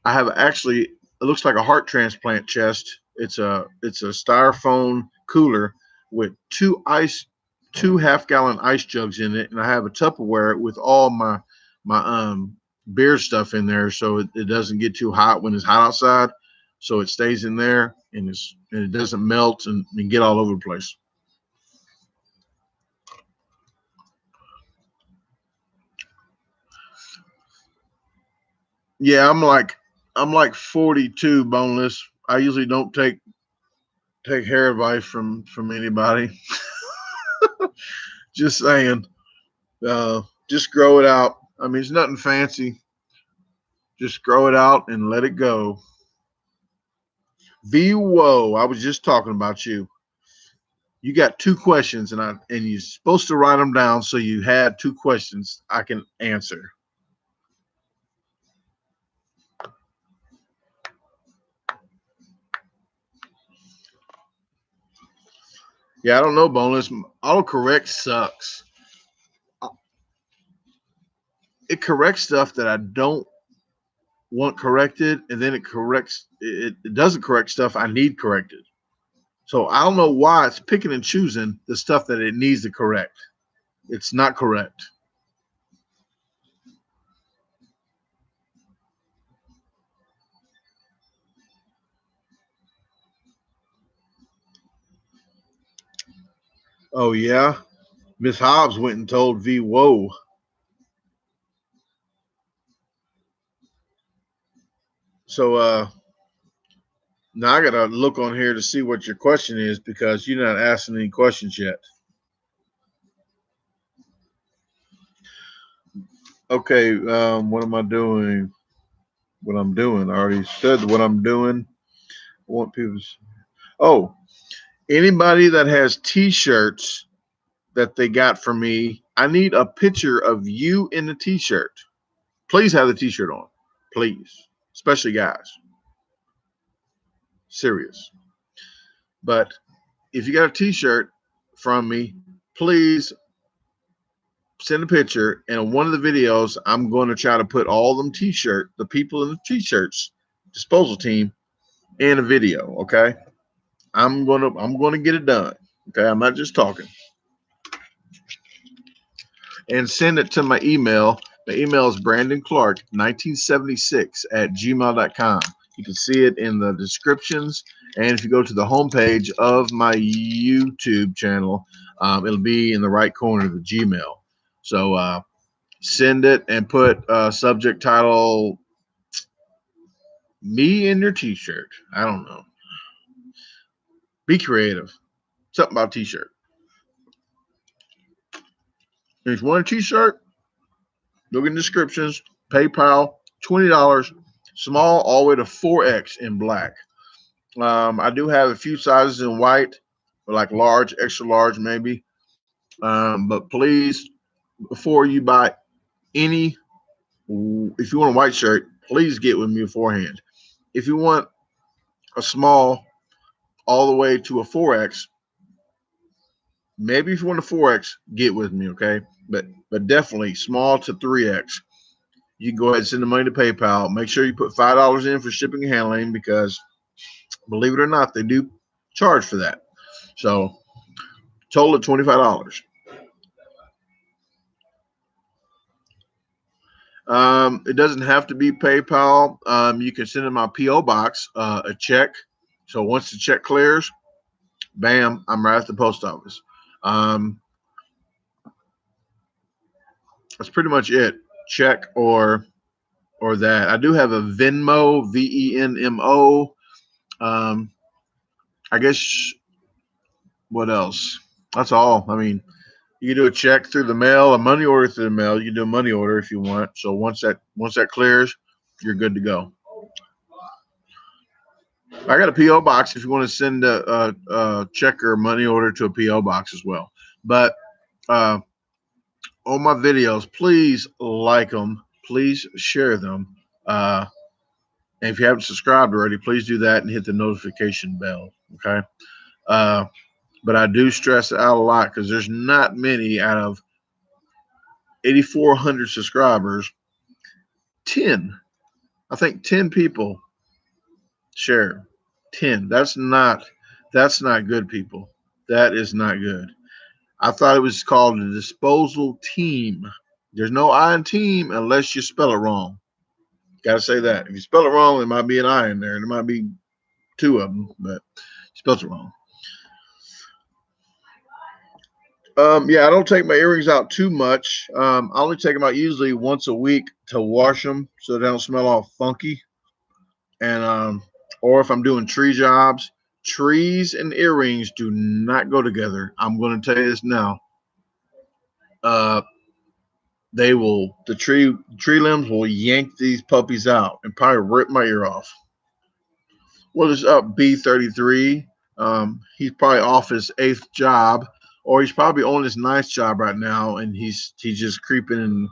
have actually it looks like a heart transplant chest. It's a styrofoam cooler with 2 half-gallon ice jugs in it, and I have a Tupperware with all my beer stuff in there, so it doesn't get too hot when it's hot outside. So it stays in there and it doesn't melt and get all over the place. Yeah, I'm like 42 boneless. I usually don't take take hair advice from anybody. Just saying. Just grow it out. I mean, it's nothing fancy. Just grow it out and let it go. Whoa, I was just talking about you. You got 2 questions, and you're supposed to write them down so you had 2 questions I can answer. Yeah, I don't know, Boneless. Autocorrect sucks. It corrects stuff that I don't want corrected, and then it doesn't correct stuff I need corrected. So I don't know why it's picking and choosing the stuff that it needs to correct. It's not correct. Oh yeah, Miss Hobbs went and told V whoa. So now I gotta look on here to see what your question is because you're not asking any questions yet. Okay, what am I doing? What I'm doing? I already said what I'm doing. I want people. Oh, anybody that has T-shirts that they got from me, I need a picture of you in the T-shirt. Please have the T-shirt on, please, especially guys. Serious. But if you got a T-shirt from me, please send a picture. And in one of the videos, I'm going to try to put all them the people in the T-shirts, disposal team, in a video. Okay, I'm gonna get it done. Okay, I'm not just talking. And send it to my email. My email is BrandonClark1976@gmail.com. You can see it in the descriptions. And if you go to the homepage of my YouTube channel, it'll be in the right corner of the Gmail. So send it and put subject title, me in your T-shirt. I don't know. Be creative. Something about T-shirt. If you want a T-shirt, look in the descriptions. PayPal, $20. Small all the way to 4X in black. I do have a few sizes in white, like large, extra large, maybe. But please, before you buy any, if you want a white shirt, please get with me beforehand. If you want a small all the way to a 4X, maybe if you want a 4X, get with me, okay? But definitely small to 3X. You can go ahead and send the money to PayPal. Make sure you put $5 in for shipping and handling because, believe it or not, they do charge for that. So total of $25. It doesn't have to be PayPal. You can send in my PO box a check. So once the check clears, bam, I'm right at the post office. That's pretty much it. Check or that. I do have a Venmo, Venmo. I guess what else? That's all. I mean, you can do a check through the mail, a money order through the mail. You can do a money order if you want. So once that clears, you're good to go. I got a PO box if you want to send a check or money order to a PO box as well. But on my videos, please like them. Please share them. And if you haven't subscribed already, please do that and hit the notification bell. Okay. But I do stress it out a lot because there's not many out of 8,400 subscribers. 10, I think 10 people share. 10. That's not good, people. That is not good. I thought it was called the disposal team. There's no I in team unless you spell it wrong. Got to say that. If you spell it wrong, there might be an I in there. There might be 2 of them, but you spelled it wrong. Yeah, I don't take my earrings out too much. I only take them out usually once a week to wash them so they don't smell all funky. And or if I'm doing tree jobs, trees and earrings do not go together. I'm going to tell you this now. The tree limbs will yank these puppies out and probably rip my ear off. Well, it's up B33. He's probably off his 8th job, or he's probably on his 9th job right now, and he's just creeping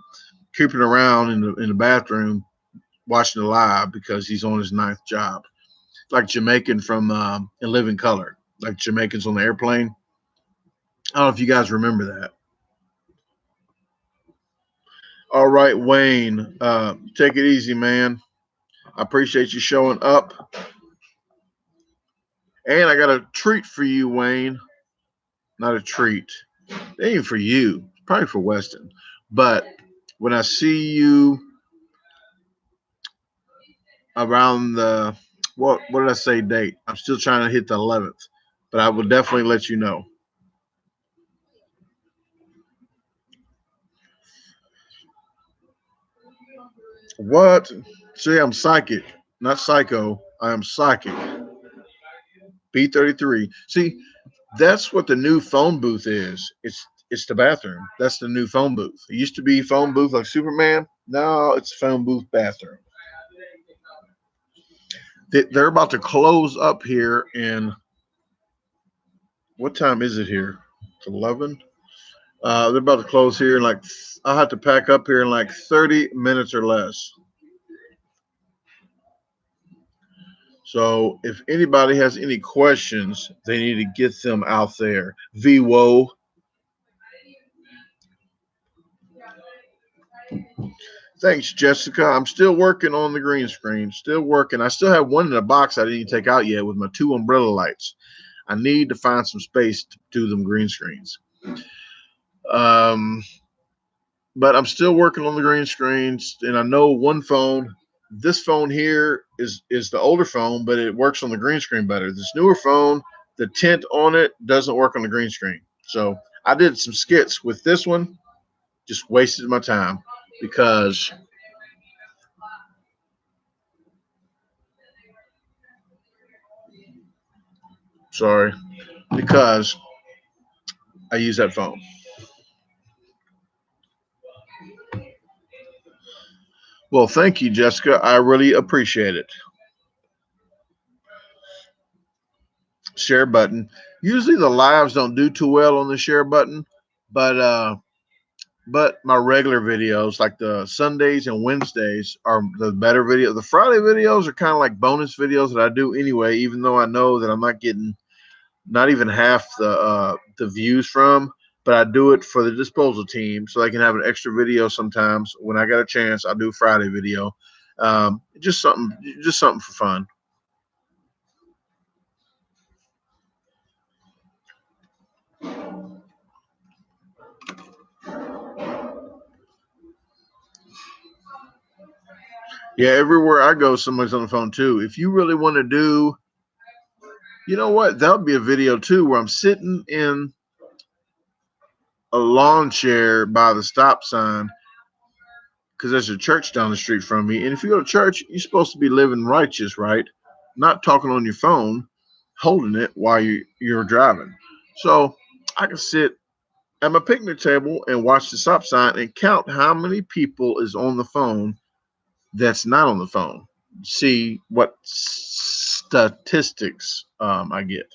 around in the bathroom watching the live because he's on his 9th job. Like Jamaican from In Living Color, like Jamaicans on the airplane. I don't know if you guys remember that. All right, Wayne, take it easy, man. I appreciate you showing up. And I got a treat for you, Wayne. Not a treat. It ain't for you. Probably for Weston. But when I see you around the what did I say date? I'm still trying to hit the 11th, but I will definitely let you know. What? See, I'm psychic, not psycho. I am psychic. B33. See, that's what the new phone booth is. It's the bathroom. That's the new phone booth. It used to be phone booth like Superman. Now it's phone booth bathroom. They're about to close up here in what time is it here? It's 11. They're about to close here in like I'll have to pack up here in like 30 minutes or less. So if anybody has any questions, they need to get them out there. VWO. Thanks, Jessica. I'm still working on the green screen. Still working. I still have one in the box I didn't take out yet with my 2 umbrella lights. I need to find some space to do them green screens. But I'm still working on the green screens, and I know one phone. This phone here is the older phone, but it works on the green screen better. This newer phone, the tint on it doesn't work on the green screen. So I did some skits with this one, just wasted my time because because I use that phone. Well, thank you, Jessica. I really appreciate it. Share button. Usually the lives don't do too well on the share button, but my regular videos, like the Sundays and Wednesdays, are the better video. The Friday videos are kind of like bonus videos that I do anyway, even though I know that I'm not getting not even half the views from. But I do it for the disposal team so they can have an extra video sometimes. When I got a chance, I'll do Friday video. Just something for fun. Yeah, everywhere I go, somebody's on the phone too. If you really want to do, you know what? That would be a video too, where I'm sitting in a lawn chair by the stop sign because there's a church down the street from me. And if you go to church, you're supposed to be living righteous, right? Not talking on your phone, holding it while you're driving. So I can sit at my picnic table and watch the stop sign and count how many people is on the phone that's not on the phone. See what statistics I get.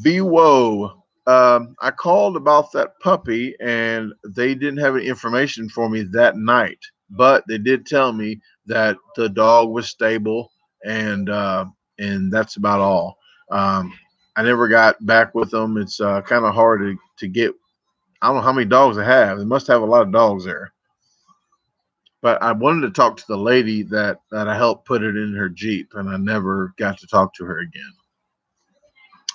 VWO. I called about that puppy and they didn't have any information for me that night, but they did tell me that the dog was stable and that's about all. I never got back with them. It's kind of hard to get. I don't know how many dogs they have. They must have a lot of dogs there. But I wanted to talk to the lady that I helped put it in her Jeep, and I never got to talk to her again.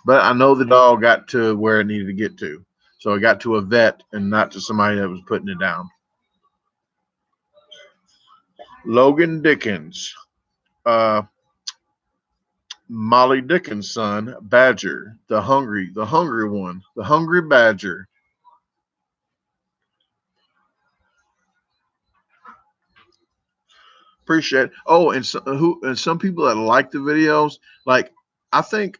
But I know the dog got to where it needed to get to. So it got to a vet and not to somebody that was putting it down. Logan Dickens. Molly Dickens' son, Badger, the hungry one, the hungry badger. Appreciate it. Oh, and some people that like the videos, like I think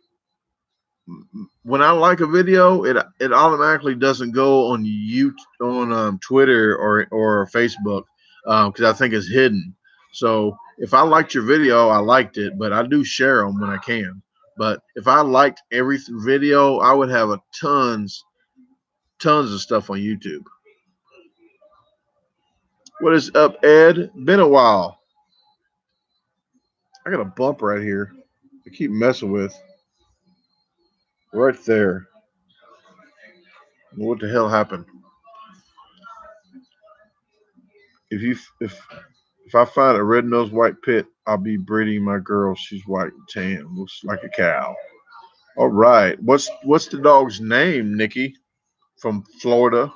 when I like a video, it automatically doesn't go on on Twitter or Facebook because I think it's hidden. So if I liked your video, I liked it, but I do share them when I can. But if I liked every video, I would have a tons of stuff on YouTube. What is up, Ed? Been a while. I got a bump right here. I keep messing with right there. What the hell happened? If you if I find a red-nosed white pit, I'll be breeding my girl. She's white and tan, looks like a cow. All right. What's the dog's name, Nikki, from Florida?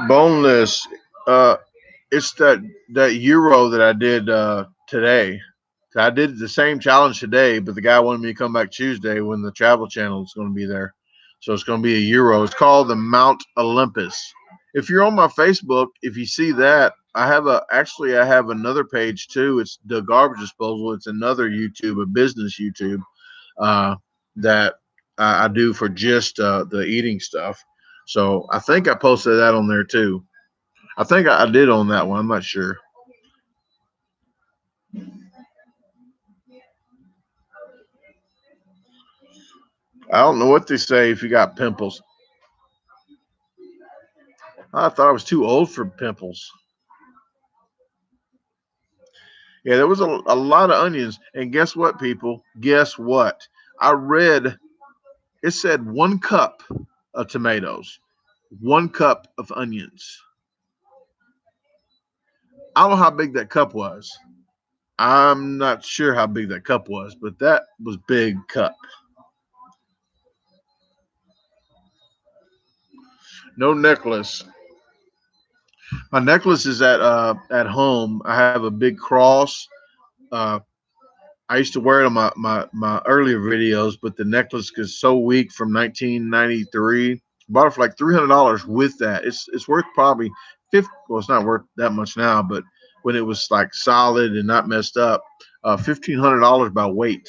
Boneless. It's that Euro that I did today. So I did the same challenge today, but the guy wanted me to come back Tuesday when the Travel Channel is going to be there. So it's going to be a Euro. It's called the Mount Olympus. If you're on my Facebook, if you see that, I have another page too. It's DaGarbageDisposal. It's another YouTube, a business YouTube that I do for just the eating stuff. So I think I posted that on there too. I think I did on that one. I'm not sure. I don't know what they say if you got pimples. I thought I was too old for pimples. Yeah, there was a lot of onions. And guess what, people? Guess what? I read it said 1 cup of tomatoes, 1 cup of onions. I don't know how big that cup was. I'm not sure how big that cup was, but that was big cup. No necklace. My necklace is at home. I have a big cross. Uh, I used to wear it on my earlier videos, but the necklace is so weak from 1993. Bought it for like $300 with that. It's worth probably 50. Well, it's not worth that much now, but when it was like solid and not messed up, $1,500 by weight,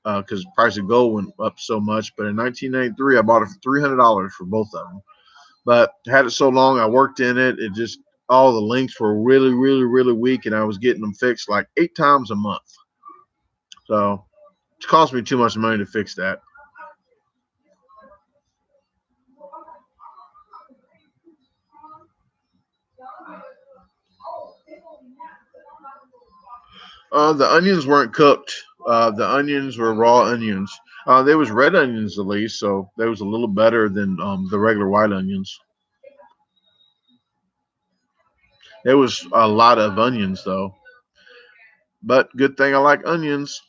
because the price of gold went up so much. But in 1993, I bought it for $300 for both of them. But I had it so long, I worked in it. It just all the links were really, really, really weak, and I was getting them fixed like 8 times a month. So it cost me too much money to fix that. The onions weren't cooked. The onions were raw onions. There was red onions at least, so they was a little better than the regular white onions. There was a lot of onions though, but good thing I like onions.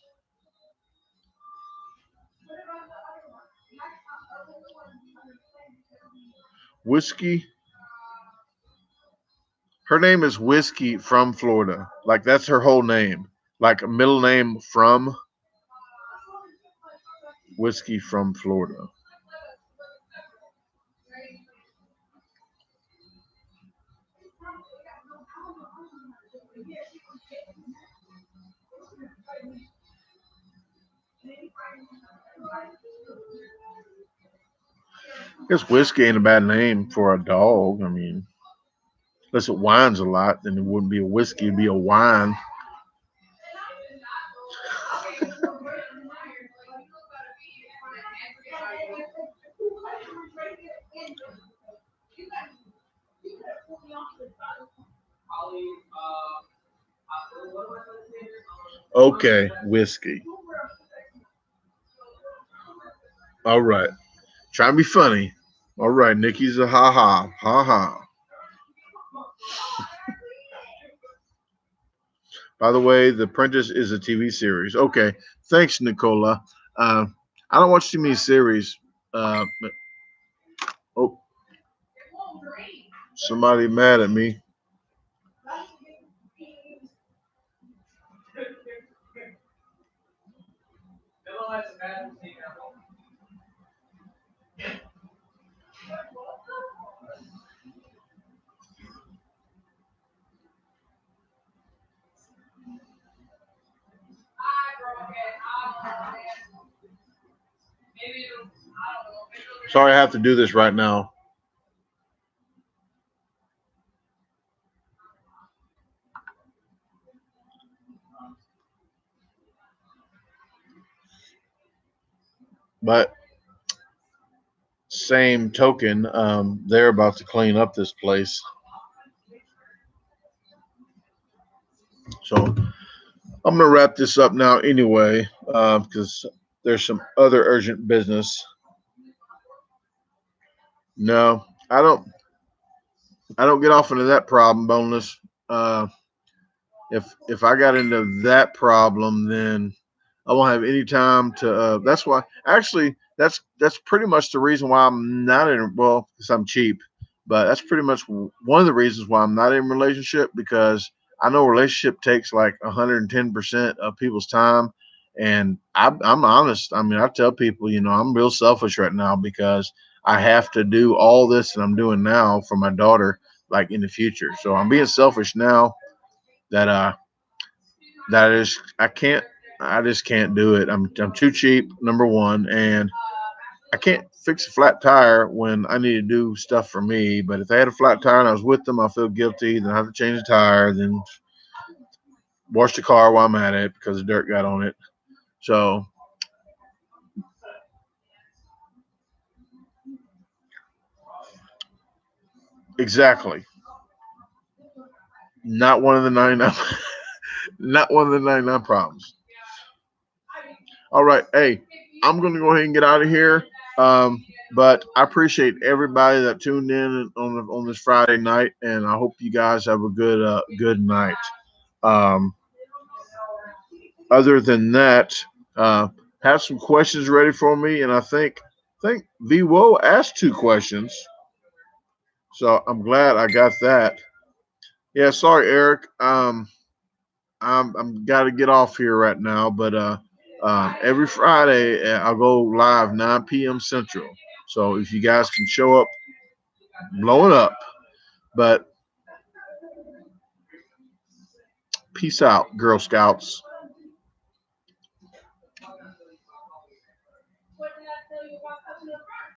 Whiskey. Her name is Whiskey from Florida. Like that's her whole name. Like a middle name from Whiskey from Florida. I guess whiskey ain't a bad name for a dog. I mean, unless it whines a lot, then it wouldn't be a whiskey, it'd be a wine. Okay, whiskey. All right. Try to be funny. All right, Nikki's a ha ha. Ha ha. By the way, The Apprentice is a TV series. Okay. Thanks, Nicola. I don't watch too many series. Somebody mad at me. Sorry, I have to do this right now. But same token, they're about to clean up this place. So I'm gonna wrap this up now anyway, because there's some other urgent business. No, I don't. I don't get off into that problem, boneless. Uh, if I got into that problem, then I won't have any time to. That's why. Actually, that's pretty much the reason why I'm not in. Well, because I'm cheap, but that's pretty much one of the reasons why I'm not in a relationship, because I know a relationship takes like 110% of people's time, and I'm honest. I mean, I tell people, I'm real selfish right now because I have to do all this that I'm doing now for my daughter, like in the future. So I'm being selfish now that that is I just can't do it. I'm too cheap, number one, and I can't fix a flat tire when I need to do stuff for me. But if I had a flat tire and I was with them, I feel guilty. Then I have to change the tire, then wash the car while I'm at it because the dirt got on it. So exactly, not one of the 99, not one of the 99 problems. All right, hey, I'm gonna go ahead and get out of here. But I appreciate everybody that tuned in on this Friday night, and I hope you guys have a good night. Um, Other than that, have some questions ready for me, and I think VWO asked 2 questions, so I'm glad I got that. Yeah, sorry, Eric. I'm got to get off here right now, but every Friday I'll go live 9 p.m. Central. So if you guys can show up, blow it up. But peace out, Girl Scouts.